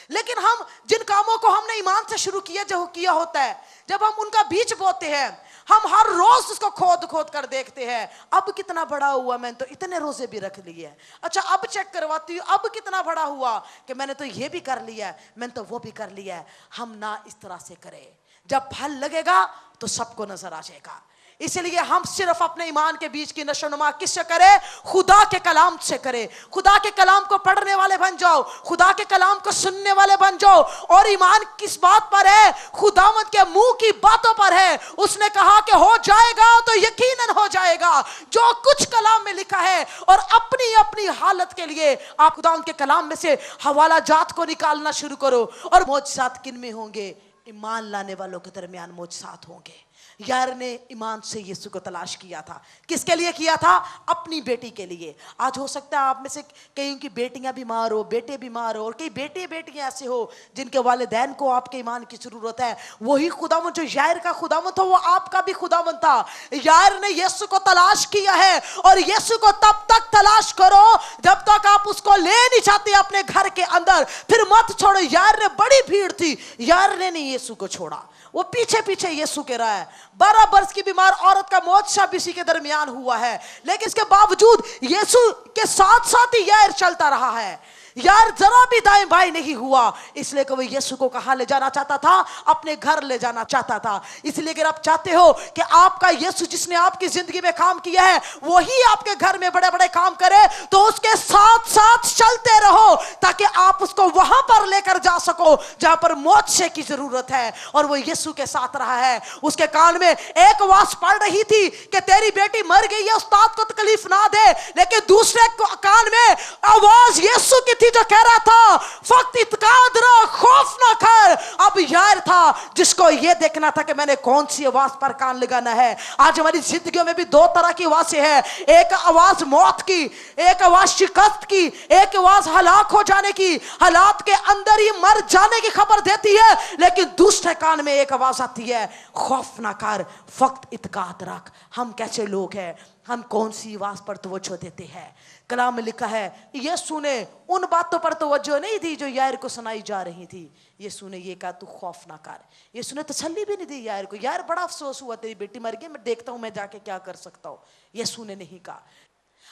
लेकिन हम जिन कामों को हमने ईमान से शुरू किया जो किया होता है, जब हम उनका बीज बोते हैं हम हर रोज उसको खोद खोद कर देखते हैं, अब कितना बड़ा हुआ, मैंने तो इतने रोजे भी रख लिए हैं, अच्छा अब चेक करवाती हूँ अब कितना बड़ा हुआ कि मैंने तो ये भी कर लिया है, मैंने तो वो भी कर लिया है। हम ना इस तरह से करें। जब फल लगेगा तो सबको नजर आ जाएगा। इसलिए हम सिर्फ अपने ईमान के बीच की नशोनुमा किससे करें? खुदा के कलाम से करें। खुदा के कलाम को पढ़ने वाले बन जाओ, खुदा के कलाम को सुनने वाले बन जाओ। और ईमान किस बात पर है? खुदावंद के मुंह की बातों पर है। उसने कहा कि हो जाएगा तो यकीनन हो जाएगा जो कुछ कलाम में लिखा है। और अपनी अपनी हालत के लिए आप खुदावंद के कलाम में से हवाला जात को निकालना शुरू करो। और मौजज़ात किन में होंगे? ईमान लाने वालों के दरमियान मौजज़ात होंगे। यार ने ईमान से यीशु को तलाश किया था। किसके लिए किया था? अपनी बेटी के लिए। आज हो सकता है आप में से कई की बेटियां बीमार हो, बेटे बीमार हो, और कई बेटे बेटियां ऐसे हो जिनके वालिदैन को आपके ईमान की जरूरत है। वही खुदावंद जो यार का खुदावंद था वो आपका भी खुदावंद था। यार ने यीशु को तलाश किया है और यीशु को तब तक तलाश करो जब तक आप उसको ले नहीं चाहते अपने घर के अंदर, फिर मत छोड़ो। यार ने बड़ी भीड़ थी, यार ने नहीं यीशु को छोड़ा, वो पीछे पीछे यीशु के रहा है। 12 वर्ष की बीमार औरत का मौत शब इसी के दरमियान हुआ है, लेकिन इसके बावजूद यीशु के साथ साथ ही यार चलता रहा है। यार जरा भी दाएं बाएं नहीं हुआ, इसलिए कि वो यीशु को कहां ले जाना चाहता था? अपने घर ले जाना चाहता था। इसलिए अगर आप चाहते हो कि आपका यीशु जिसने आपकी जिंदगी में काम किया है वही आपके घर में बड़े बड़े काम करे, तो उसके साथ साथ चलते रहो ताकि आप उसको वहां पर लेकर जा सको जहां पर मोक्षे की जरूरत है। और वो यीशु के साथ रहा है। उसके कान में एक आवाज पड़ रही थी कि तेरी बेटी मर गई है, उस्ताद को तकलीफ ना दे। लेकिन दूसरे कान में आवाज यीशु की थी जो कह रहा था फक्त इत्काद रहो, खौफ ना कर। अब यार था जिसको ये देखना था कि मैंने कौन सी आवाज पर कान लगाना है। आज हमारी जिंदगियों में भी दो तरह की आवाजें हैं, एक आवाज मौत की, एक आवाज शिकस्त की, एक आवाज हलाक हो जाने की, हालात के अंदर ही मर जाने की खबर देती है। लेकिन दूसरे कान में एक आवाज आती है खौफ ना कर, फक्त इत्काद रख। हम कैसे लोग हैं? हम कौन सी आवाज पर तवज्जो देते हैं? कलाम में लिखा है यीशु ने उन बातों पर तवज्जो नहीं दी जो यार को सुनाई जा रही थी। यीशु ने ये कहा तू खौफ ना कर। यीशु ने तसल्ली भी नहीं दी यार को, यार बड़ा अफसोस हुआ तेरी बेटी मर गई, मैं देखता हूं मैं जाके क्या कर सकता हूं। यीशु ने नहीं कहा।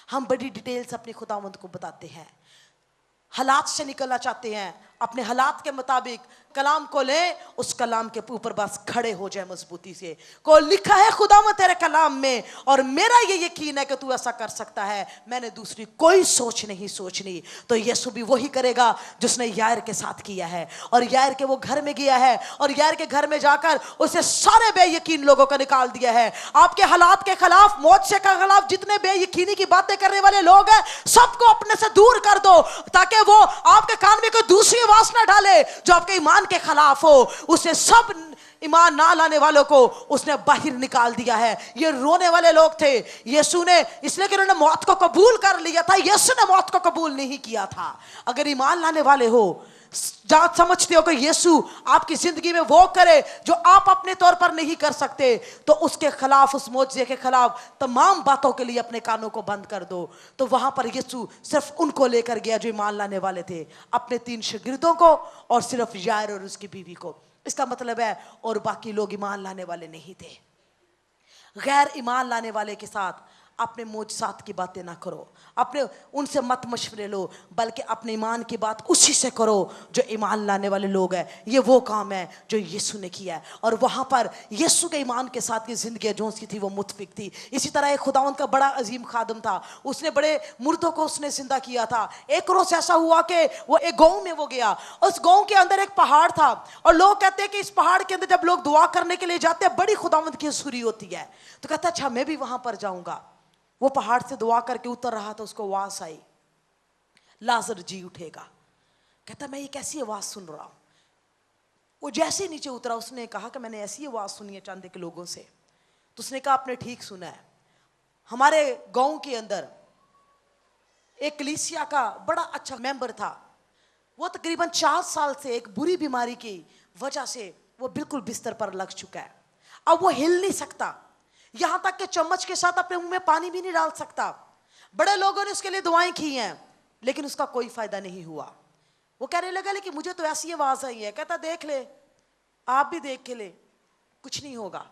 हम बड़ी डिटेल्स अपने खुदावंद को बताते हैं, हालात से निकलना चाहते हैं, अपने हालात के मुताबिक कलाम को ले, उस कलाम के ऊपर बस खड़े हो जाए मजबूती से। को लिखा है खुदावंद तेरे कलाम में, और मेरा ये यकीन है कि तू ऐसा कर सकता है, मैंने दूसरी कोई सोच नहीं सोचनी। तो यीशु भी वही करेगा जिसने यायर के साथ किया है। और यायर के वो घर में गया है, और यायर के घर में जाकर उसे सारे बेयकीन लोगों को निकाल दिया है। आपके हालात के खिलाफ, मोर्चे के खिलाफ जितने बेयकीनी की बातें करने वाले लोग हैं, सबको अपने से दूर कर दो, ताकि वो आपके कान में कोई दूसरी आवाज ना डाले जो आपके ईमान के खिलाफ हो। उसे सब ईमान ना लाने वालों को उसने बाहर निकाल दिया है। ये रोने वाले लोग थे। यीशु ने, इसलिए कि उन्होंने मौत को कबूल कर लिया था, यीशु ने मौत को कबूल नहीं किया था। अगर ईमान लाने वाले हो, जहाँ समझते हो कि यीशु आपकी जिंदगी में वो करे जो आप अपने तौर पर नहीं कर सकते, तो उसके खिलाफ, उस मौजज़े के खिलाफ तमाम बातों के लिए अपने कानों को बंद कर दो। तो वहां पर यीशु सिर्फ उनको लेकर गया जो ईमान लाने वाले थे, अपने 3 शागिर्दों को और सिर्फ यायर और उसकी बीवी को। इसका मतलब है और बाकी लोग ईमान लाने वाले नहीं थे। गैर ईमान लाने वाले के साथ अपने मोजज़ात की बातें ना करो, अपने उनसे मत मशवरे लो, बल्कि अपने ईमान की बात उसी से करो जो ईमान लाने वाले लोग हैं। ये वो काम है जो यीशु ने किया है। और वहाँ पर यीशु के ईमान के साथ की ज़िंदगी जो उसकी थी वो मुतफिक थी। इसी तरह एक खुदावंद का बड़ा अजीम खादम था, उसने बड़े मुर्दों को उसने जिंदा किया था। एक रोज़ ऐसा हुआ कि वो एक गाँव में वो गया, उस गाँव के अंदर एक पहाड़ था, और लोग कहते हैं कि इस पहाड़ के अंदर जब लोग दुआ करने के लिए जाते हैं, बड़ी खुदावंद की हसूरी होती है। तो कहता अच्छा मैं भी वहाँ पर जाऊँगा। वो पहाड़ से दुआ करके उतर रहा था, उसको आवाज आई, लाजर जी उठेगा। कहता मैं ये कैसी आवाज सुन रहा हूं। वो जैसे ही नीचे उतरा, उसने कहा कि मैंने ऐसी आवाज सुनी है चांदे के लोगों से। तो उसने कहा आपने ठीक सुना है, हमारे गांव के अंदर एक कलीसिया का बड़ा अच्छा मेंबर था। वो तकरीबन 4 साल से एक बुरी बीमारी की वजह से वो बिल्कुल बिस्तर पर लग चुका है। अब वो हिल नहीं सकता, यहां तक कि चम्मच के साथ अपने मुंह में पानी भी नहीं डाल सकता। बड़े लोगों ने उसके लिए दुआएं की हैं, लेकिन उसका कोई फायदा नहीं हुआ। वो कहने लगा लेकिन मुझे तो ऐसी आवाज आई है। कहता देख ले, आप भी देख के ले, कुछ नहीं होगा,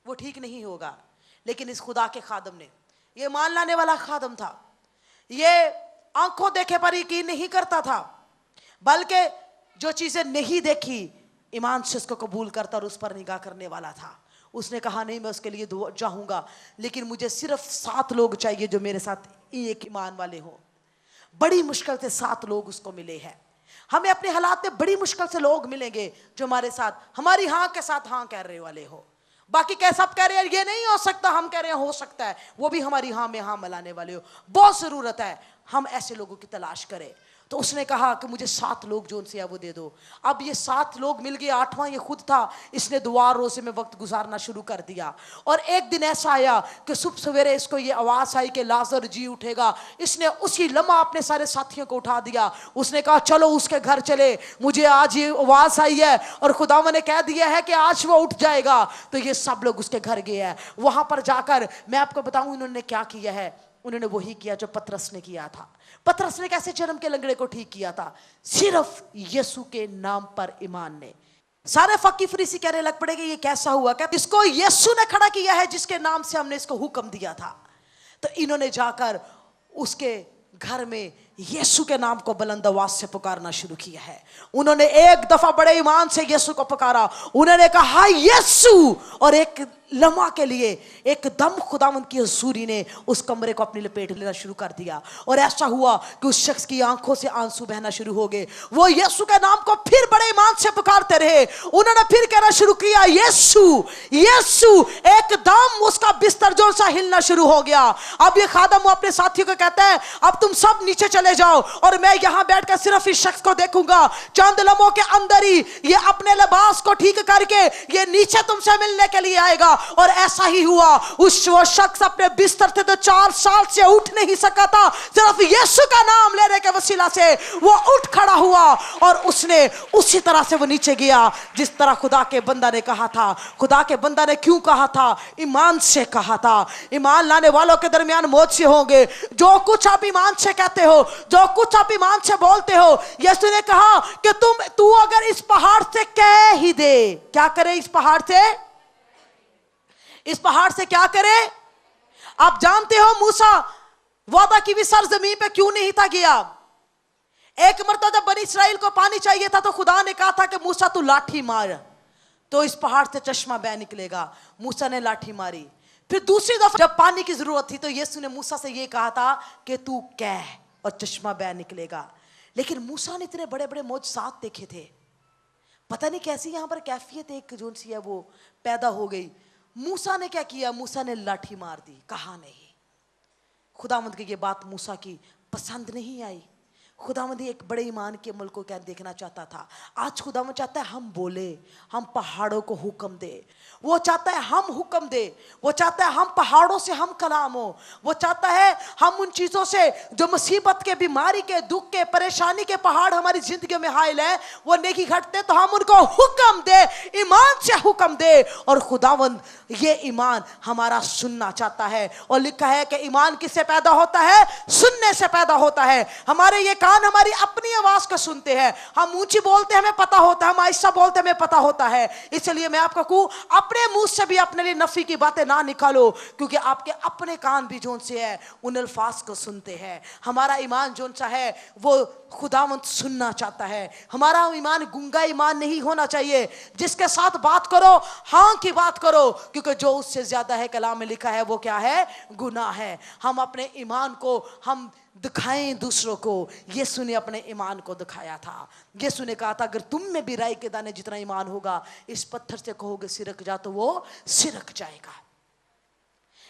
वो ठीक नहीं होगा। लेकिन इस खुदा के खादम ने, ये मान लाने वाला खादम था, ये आंखों देखे पर यकीन नहीं करता था, बल्कि जो चीजें नहीं देखी ईमान से उसको कबूल करता और उस पर निगाह करने वाला था। उसने कहा नहीं मैं उसके लिए चाहूंगा, लेकिन मुझे सिर्फ 7 लोग चाहिए जो मेरे साथ एक ईमान वाले हो। बड़ी मुश्किल से 7 लोग उसको मिले हैं। हमें अपने हालात में बड़ी मुश्किल से लोग मिलेंगे जो हमारे साथ, हमारी हाँ के साथ हाँ कह रहे वाले हो। बाकी क्या सब कह रहे हैं ये नहीं हो सकता, हम कह रहे हैं हो सकता है, वो भी हमारी हाँ में हाँ मिलाने वाले हो। बहुत जरूरत है हम ऐसे लोगों की तलाश करें। तो उसने कहा कि मुझे 7 लोग जो उनसे है वो दे दो। अब ये 7 लोग मिल गए, 8वां ये खुद था। इसने दुआ रोज़े में वक्त गुजारना शुरू कर दिया। और एक दिन ऐसा आया कि सुबह सवेरे इसको ये आवाज़ आई कि लाजर जी उठेगा। इसने उसी लम्हा अपने सारे साथियों को उठा दिया। उसने कहा चलो उसके घर चले, मुझे आज ये आवाज़ आई है और खुदावन ने कह दिया है कि आज वो उठ जाएगा। तो ये सब लोग उसके घर गए हैं। वहाँ पर जाकर मैं आपको बताऊँ इन्होंने क्या किया है। उन्होंने वही किया जो पतरस ने किया था। पतरस ने कैसे जन्म के लंगड़े को ठीक किया था? सिर्फ यीशु के नाम पर ईमान ने। सारे फकी फरीसी कहने लग पड़े कि ये कैसा हुआ, क्या इसको यीशु ने खड़ा किया है जिसके नाम से हमने इसको हुक्म दिया था। तो इन्होंने जाकर उसके घर में यीशु के नाम को बुलंद आवाज से पुकारना शुरू किया है। उन्होंने एक दफा बड़े ईमान से यीशु को पुकारा। उन्होंने कहा यीशु, और एक लम्हा के लिए एकदम खुदावंद की हजूरी ने उस कमरे को अपनी लपेट लेना शुरू कर दिया। और ऐसा हुआ कि उस शख्स की आंखों से आंसू बहना शुरू हो गए। वो यीशु के नाम को फिर बड़े ईमान से पुकारते रहे। उन्होंने फिर कहना शुरू किया यीशु यीशु। एकदम उसका बिस्तर जोर सा हिलना शुरू हो गया। अब ये खादम अपने साथियों को कहता है अब तुम सब नीचे चले जाओ और मैं यहां बैठकर सिर्फ इस शख्स को देखूंगा। चंद लम्हों के अंदर ही ये अपने लिबास को ठीक करके ये नीचे तुमसे मिलने के लिए आएगा। और ऐसा ही हुआ। वो शख्स अपने बिस्तर से तो 4 साल से उठ नहीं सका था, सिर्फ यीशु का नाम लेने के वसीला से वो उठ खड़ा हुआ। और उसने उसी तरह से वो नीचे गया जिस तरह खुदा के बंदा ने कहा था। खुदा के बंदा ने क्यों कहा था? ईमान से कहा था। ईमान लाने वालों के दरमियान मौत से होंगे। जो कुछ आप ईमान से कहते हो, जो कुछ आप ईमान से बोलते हो, यीशु ने कहा कि तू अगर इस पहाड़ से कह ही दे, क्या करे? इस पहाड़ से क्या करे? आप जानते हो मूसा वादा की भी सरजमीन पे क्यों नहीं था गया? एक मरतबा जब बनी इसराइल को पानी चाहिए था तो खुदा ने कहा था कि मूसा तू लाठी मार तो इस पहाड़ से चश्मा बह निकलेगा। मूसा ने लाठी मारी। फिर दूसरी दफा जब पानी की जरूरत थी तो यीशु ने मूसा से ये कहा था कि तू कह और चश्मा बह निकलेगा। लेकिन मूसा ने इतने बड़े बड़े मौजज़ात देखे थे, पता नहीं कैसी यहां पर कैफियत एक जोन सी है वो पैदा हो गई। मूसा ने क्या किया? मूसा ने लाठी मार दी। कहा नहीं। खुदावंद की ये बात मूसा की पसंद नहीं आई। खुदावंद एक बड़े ईमान के अमल को क्या देखना चाहता था। आज खुदावंद चाहता है हम बोले, हम पहाड़ों को हुक्म दे। वो चाहता है हम हुक्म दे। वो चाहता है हम पहाड़ों से हम कलाम हो। वो चाहता है हम उन चीजों से जो मुसीबत के, बीमारी के, दुख के, परेशानी के पहाड़ हमारी जिंदगी में हायल है वो नहीं घटते तो हम उनको हुक्म दे, ईमान से हुक्म दे। और खुदावंद ये ईमान हमारा सुनना चाहता है। और लिखा है कि ईमान किससे पैदा होता है? सुनने से पैदा होता है। हमारे ये कान हमारी अपनी आवाज को सुनते हैं। हम ऊंची बोलते हैं हमें पता होता है, हम आहिस्ता बोलते हैं हमें पता होता है। इसलिए मैं आपको कहूं अपने मुंह से भी अपने लिए नफी की बातें ना निकालो, क्योंकि आपके अपने कान भी जोन से है उन अल्फाज को सुनते हैं। हमारा ईमान जोन सा है वो खुदावंद सुनना चाहता है। हमारा ईमान गुंगा ईमान नहीं होना चाहिए। जिसके साथ बात करो हाँ की बात करो, क्योंकि जो उससे ज्यादा है कलाम में लिखा है वो क्या है? गुनाह है। हम अपने ईमान को हम दिखाएं दूसरों को। यीशु ने अपने ईमान को दिखाया था। यीशु ने कहा था अगर तुम में भी राई के दाने जितना ईमान होगा, इस पत्थर से कहोगे सिरक जा तो वो सिरक जाएगा।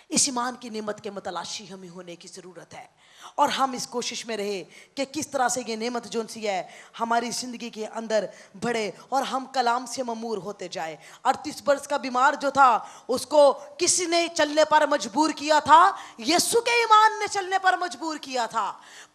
इस ईमान की नेमत के मतलाशी हमें होने की जरूरत है। और हम इस कोशिश में रहे कि किस तरह से ये नेमत जोन सी है हमारी जिंदगी के अंदर बढ़े और हम कलाम से ममूर होते जाए। 38 वर्ष का बीमार जो था उसको किसी ने चलने पर मजबूर किया था? यीशु के ईमान ने चलने पर मजबूर किया था।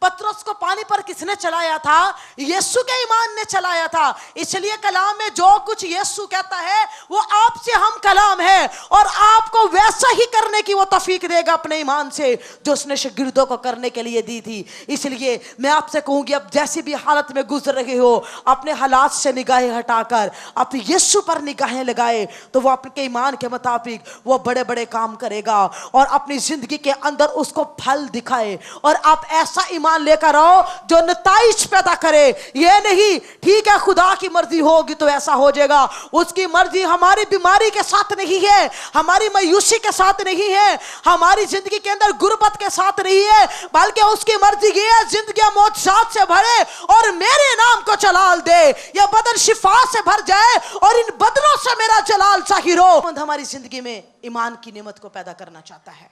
पतरस को पानी पर किसने चलाया था? यीशु के ईमान ने चलाया था। इसलिए कलाम में जो कुछ यीशु कहता है वो आपसे हम कलाम है और आपको वैसा ही करने की वो तौफीक देगा अपने ईमान से जो उसने शागिर्दों को करने के लिए दी थी। इसलिए मैं आपसे कहूंगी अब जैसी भी हालत में गुजर रहे हो अपने हालात से निगाहें हटाकर आप यीशु पर निगाहें लगाए तो वो आपके ईमान के मुताबिक वो बड़े बड़े काम करेगा और अपनी जिंदगी के अंदर उसको फल दिखाए। और आप ऐसा ईमान लेकर आओ जो नताइज पैदा करे। ये नहीं ठीक है खुदा की मर्जी होगी तो ऐसा हो जाएगा। उसकी मर्जी हमारी बीमारी के साथ नहीं है, हमारी मायूसी के साथ नहीं है, हमारी जिंदगी के अंदर गुर्बत के साथ नहीं है, बल्कि उसकी मर्जी ये है जिंदगी मौजज़ात से भरे और मेरे नाम को जलाल दे। यह बदन शिफा से भर जाए और इन बदनों से मेरा जलाल जाहिर हो। हमारी जिंदगी में ईमान की नेमत को पैदा करना चाहता है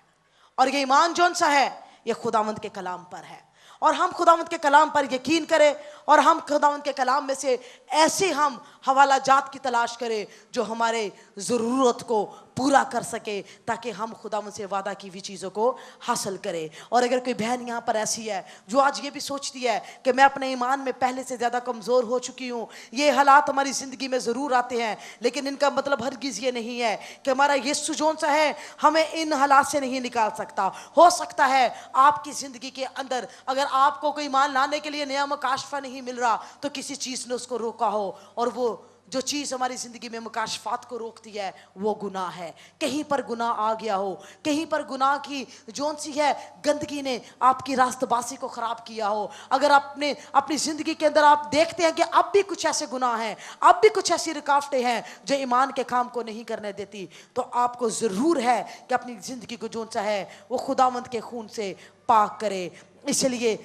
और ये ईमान जौन सा है ये खुदावंद के कलाम पर है। और हम खुदावंद के कलाम पर यकीन करें और हम खुदावंद के कलाम में से ऐसे हम हवाला जात की तलाश करें जो हमारे ज़रूरत को पूरा कर सके ताकि हम खुदावंद से वादा की हुई चीज़ों को हासिल करें। और अगर कोई बहन यहाँ पर ऐसी है जो आज ये भी सोचती है कि मैं अपने ईमान में पहले से ज़्यादा कमज़ोर हो चुकी हूँ, ये हालात हमारी ज़िंदगी में ज़रूर आते हैं लेकिन इनका मतलब हरगिज़ ये नहीं है कि हमारा यीशु जोन सा है हमें इन हालात से नहीं निकाल सकता। हो सकता है आपकी ज़िंदगी के अंदर अगर आपको कोई ईमान लाने के लिए नया मुकाशफा नहीं मिल रहा तो किसी चीज़ ने उसको रोका हो और वो जो चीज़ हमारी ज़िंदगी में मुकाशफात को रोकती है वो गुनाह है। कहीं पर गुनाह आ गया हो, कहीं पर गुनाह की जोन सी है गंदगी ने आपकी रास्तबासी को ख़राब किया हो, अगर आपने अपनी ज़िंदगी के अंदर आप देखते हैं कि अब भी कुछ ऐसे गुनाह हैं, अब भी कुछ ऐसी रुकावटें हैं जो ईमान के काम को नहीं करने देती, तो आपको ज़रूर है कि अपनी ज़िंदगी को जोन सा है वो खुदावंद के खून से पाक करे। इसलिए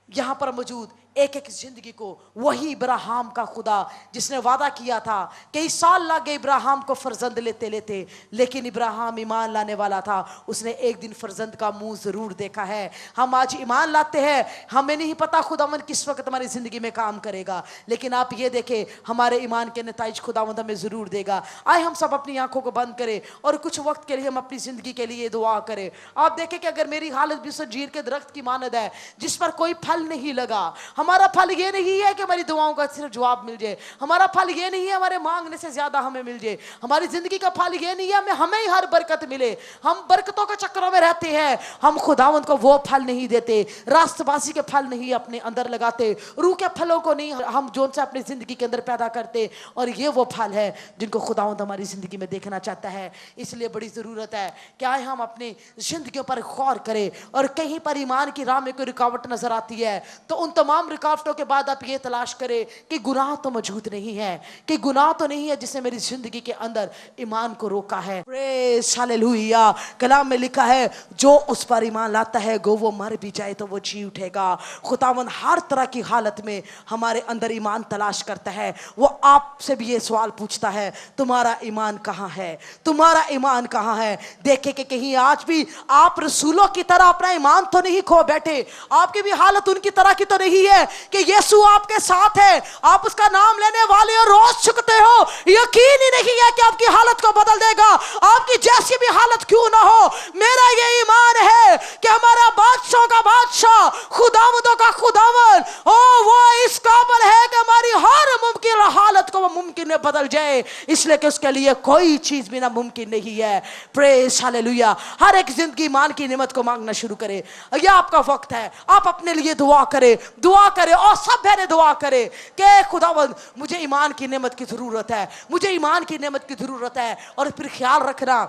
यहाँ पर मौजूद एक एक जिंदगी को वही इब्राहिम का खुदा जिसने वादा किया था कई साल लगे इब्राहिम को फर्जंद लेते लेते, लेकिन इब्राहिम ईमान लाने वाला था, उसने एक दिन फर्जंद का मुंह जरूर देखा है। हम आज ईमान लाते हैं, हमें नहीं पता खुदावंद किस वक्त हमारी जिंदगी में काम करेगा, लेकिन आप ये देखें हमारे ईमान के नताइज खुदावंद हमें जरूर देगा। आए हम सब अपनी आंखों को बंद करें और कुछ वक्त के लिए हम अपनी जिंदगी के लिए दुआ करें। आप देखें कि अगर मेरी हालत भी जंजीर के दरख्त की मानद है जिस पर कोई फल नहीं लगा, हमारा फल ये नहीं है कि हमारी दुआओं का सिर्फ जवाब मिल जाए, हमारा फल ये नहीं है हमारे मांगने से ज्यादा हमें मिल जाए, हमारी जिंदगी का फल ये नहीं है हमें ही हर बरकत मिले। हम बरकतों के चक्करों में रहते हैं, हम खुदावंद को वो फल नहीं देते, रास्तबाजी के फल नहीं अपने अंदर लगाते, रूह के फलों को नहीं हम जोन से अपनी जिंदगी के अंदर पैदा करते। और ये वो फल है जिनको खुदावंद हमारी जिंदगी में देखना चाहता है। इसलिए बड़ी जरूरत है कि आए हम अपनी जिंदगियों पर गौर करें, और कहीं पर ईमान की राह में कोई रुकावट नजर आती है तो उन तमाम रुकावटों के बाद आप ये तलाश करें कि गुनाह तो मौजूद नहीं है, कि गुनाह तो नहीं है जिसने मेरी जिंदगी के अंदर ईमान को रोका है। Praise hallelujah. कलाम में लिखा है जो उस पर ईमान लाता है गो वो मर भी जाए तो वो जी उठेगा। खुदावंद हर तरह की हालत में हमारे अंदर ईमान तलाश करता है। वो आपसे भी ये सवाल पूछता है तुम्हारा ईमान कहाँ है, तुम्हारा ईमान कहाँ है। देखे कि कहीं आज भी आप रसूलों की तरह अपना ईमान तो नहीं खो बैठे, आपकी भी हालत उनकी तरह की तो नहीं है कि यीशु आपके साथ है, आप उसका नाम लेने वाले और रोज चुकते हो, यकीन ही नहीं है कि आपकी हालत को बदल देगा, आपकी जैसी भी हालत क्यों ना हो। मेरा ये ईमान है कि हमारा बादशाह का बादशाह, खुदावंदों का खुदावंद, ओ वो इस काबिल है कि हमारी हर मुमकिन हालत को वो मुमकिन में बदल जाए, इसलिए कि उसके लिए कोई चीज भी नामुमकिन नहीं है। Praise hallelujah. हर एक जिंदगी ईमान की नेमत को मांगना शुरू करे। यह आपका वक्त है, आप अपने लिए दुआ करें, दुआ करें और सब बहने दुआ करें कि खुदावंद मुझे ईमान की नेमत की जरूरत है, मुझे ईमान की नेमत की जरूरत है। और फिर ख्याल रखना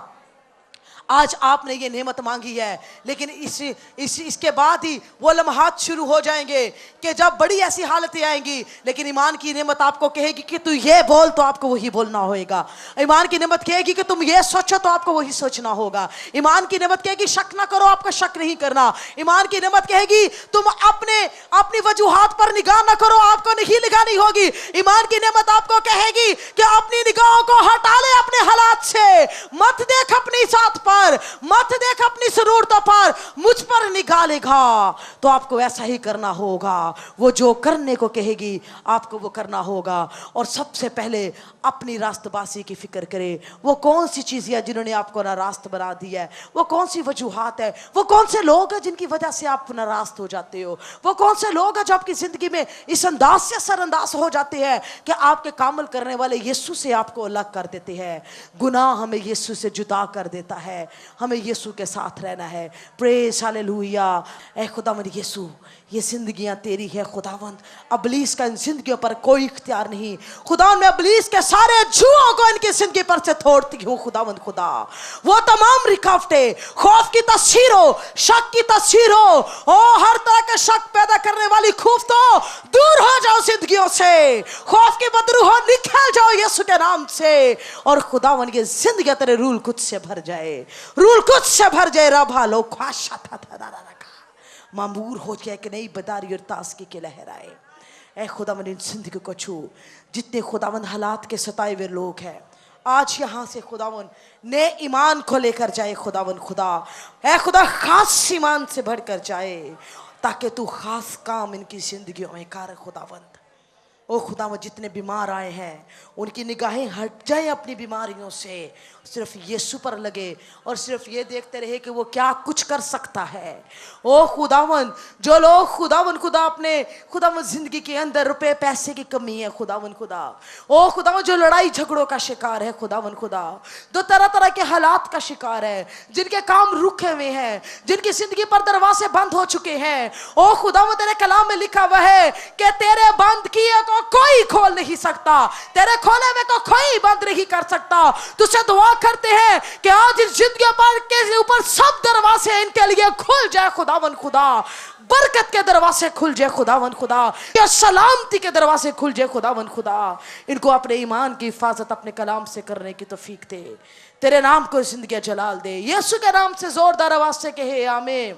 आज आपने ये नेमत मांगी है, लेकिन इसके बाद ही वो लम्हात शुरू हो जाएंगे कि जब बड़ी ऐसी हालतें आएंगी, लेकिन ईमान की नेमत आपको कहेगी कि तू ये बोल तो आपको वही बोलना होगा। ईमान की नेमत कहेगी कि तुम ये सोचो तो आपको वही सोचना होगा। ईमान की नेमत कहेगी शक ना करो, आपको शक नहीं करना। ईमान की नेमत कहेगी तुम अपनी वजूहात पर निगाह ना करो, आपको नहीं लगानी होगी। ईमान की नेमत आपको कहेगी कि अपनी निगाहों को हटा ले अपने हालात से, मत देख अपनी साथ पर, मत देख अपनी जरूरतों पर, मुझ पर निगाह लेगा तो आपको ऐसा ही करना होगा। वो जो करने को कहेगी आपको वो करना होगा। और सबसे पहले अपनी रास्तबाजी की फिक्र करें। वो कौन सी चीज है जिन्होंने आपको नारास्त बना दिया है, वो कौन सी वजूहात है, वो कौन से लोग हैं जिनकी वजह से आप नाराज हो जाते हो, वो कौन से लोग हैं जो आपकी जिंदगी में इस अंदाज से सरअंदाज हो जाते हैं कि आपके कामल करने वाले यीशु से आपको अलग कर देते हैं। गुनाह हमें यीशु से जुदा कर देता है, हमें यीशु के साथ रहना है। Praise hallelujah. ऐ खुदावंद यीशु, ये जिंदगियां तेरी है खुदावंद, इब्लीस का इन जिंदगियों पर कोई इख्तियार नहीं। खुदावंद मैं इब्लीस के सारे जुओं को इनकी जिंदगी पर से तोड़ती हूँ खुदावंद खुदा। वो तमाम रुकावटें, खौफ की तस्वीर हो, शक की तस्वीर हो, ओ हर तरह के शक पैदा करने वाली खूफ तो दूर हो जाओ जिंदगियों से, खौफ की बदरू हो निकल जाओ यीशु के नाम से। और खुदावंद ये जिंदगी तेरे रूल कुछ से भर जाए, रूल कुछ से भर जाए। रभा लो ख्वाशा था मामूर हो जाए कि नहीं बदारी और तासकी के लहराए। ऐ खुदावंद इन जिंदगी को छू। जितने खुदावंद हालात के सताए हुए लोग हैं आज यहाँ से खुदावंद ने ईमान को लेकर जाए खुदावंद खुदा। ऐ खुदा खास ईमान से भरकर जाए ताकि तू खास काम इनकी जिंदगियों में कर खुदावंद। ओ खुदावंद जितने बीमार आए हैं उनकी निगाहें हट जाए अपनी बीमारियों से, सिर्फ यीशु पर लगे और सिर्फ ये देखते रहे कि वो क्या कुछ कर सकता है। ओ खुदावंद जो लोग खुदावंद खुदा अपने खुदावंद जिंदगी के अंदर रुपए पैसे की कमी है खुदावंद खुदा, ओ खुदावंद जो लड़ाई झगड़ों का शिकार है खुदावंद खुदा, जो तरह तरह के हालात का शिकार है, जिनके काम रुके हुए हैं, जिनकी जिंदगी पर दरवाजे बंद हो चुके हैं, ओ खुदावंद तेरे कलाम में लिखा हुआ है कि तेरे बंद किए को कोई खोल नहीं सकता, तेरे खोले में को कोई बंद नहीं कर सकता। तुझसे दुआ करते हैं कि आज इस जिंदगी पर के ऊपर सब दरवाजे इनके लिए खुल जाए खुदावंद खुदा, बरकत के दरवाजे खुल जाए खुदावंद खुदा, या सलामती के दरवाजे खुल जाए खुदावंद खुदा। इनको अपने ईमान की हिफाजत अपने कलाम से करने की तौफीक दे, तेरे नाम को जिंदगी जलाल दे। यीशु के नाम से जोरदार आवाज से कहे आमीन।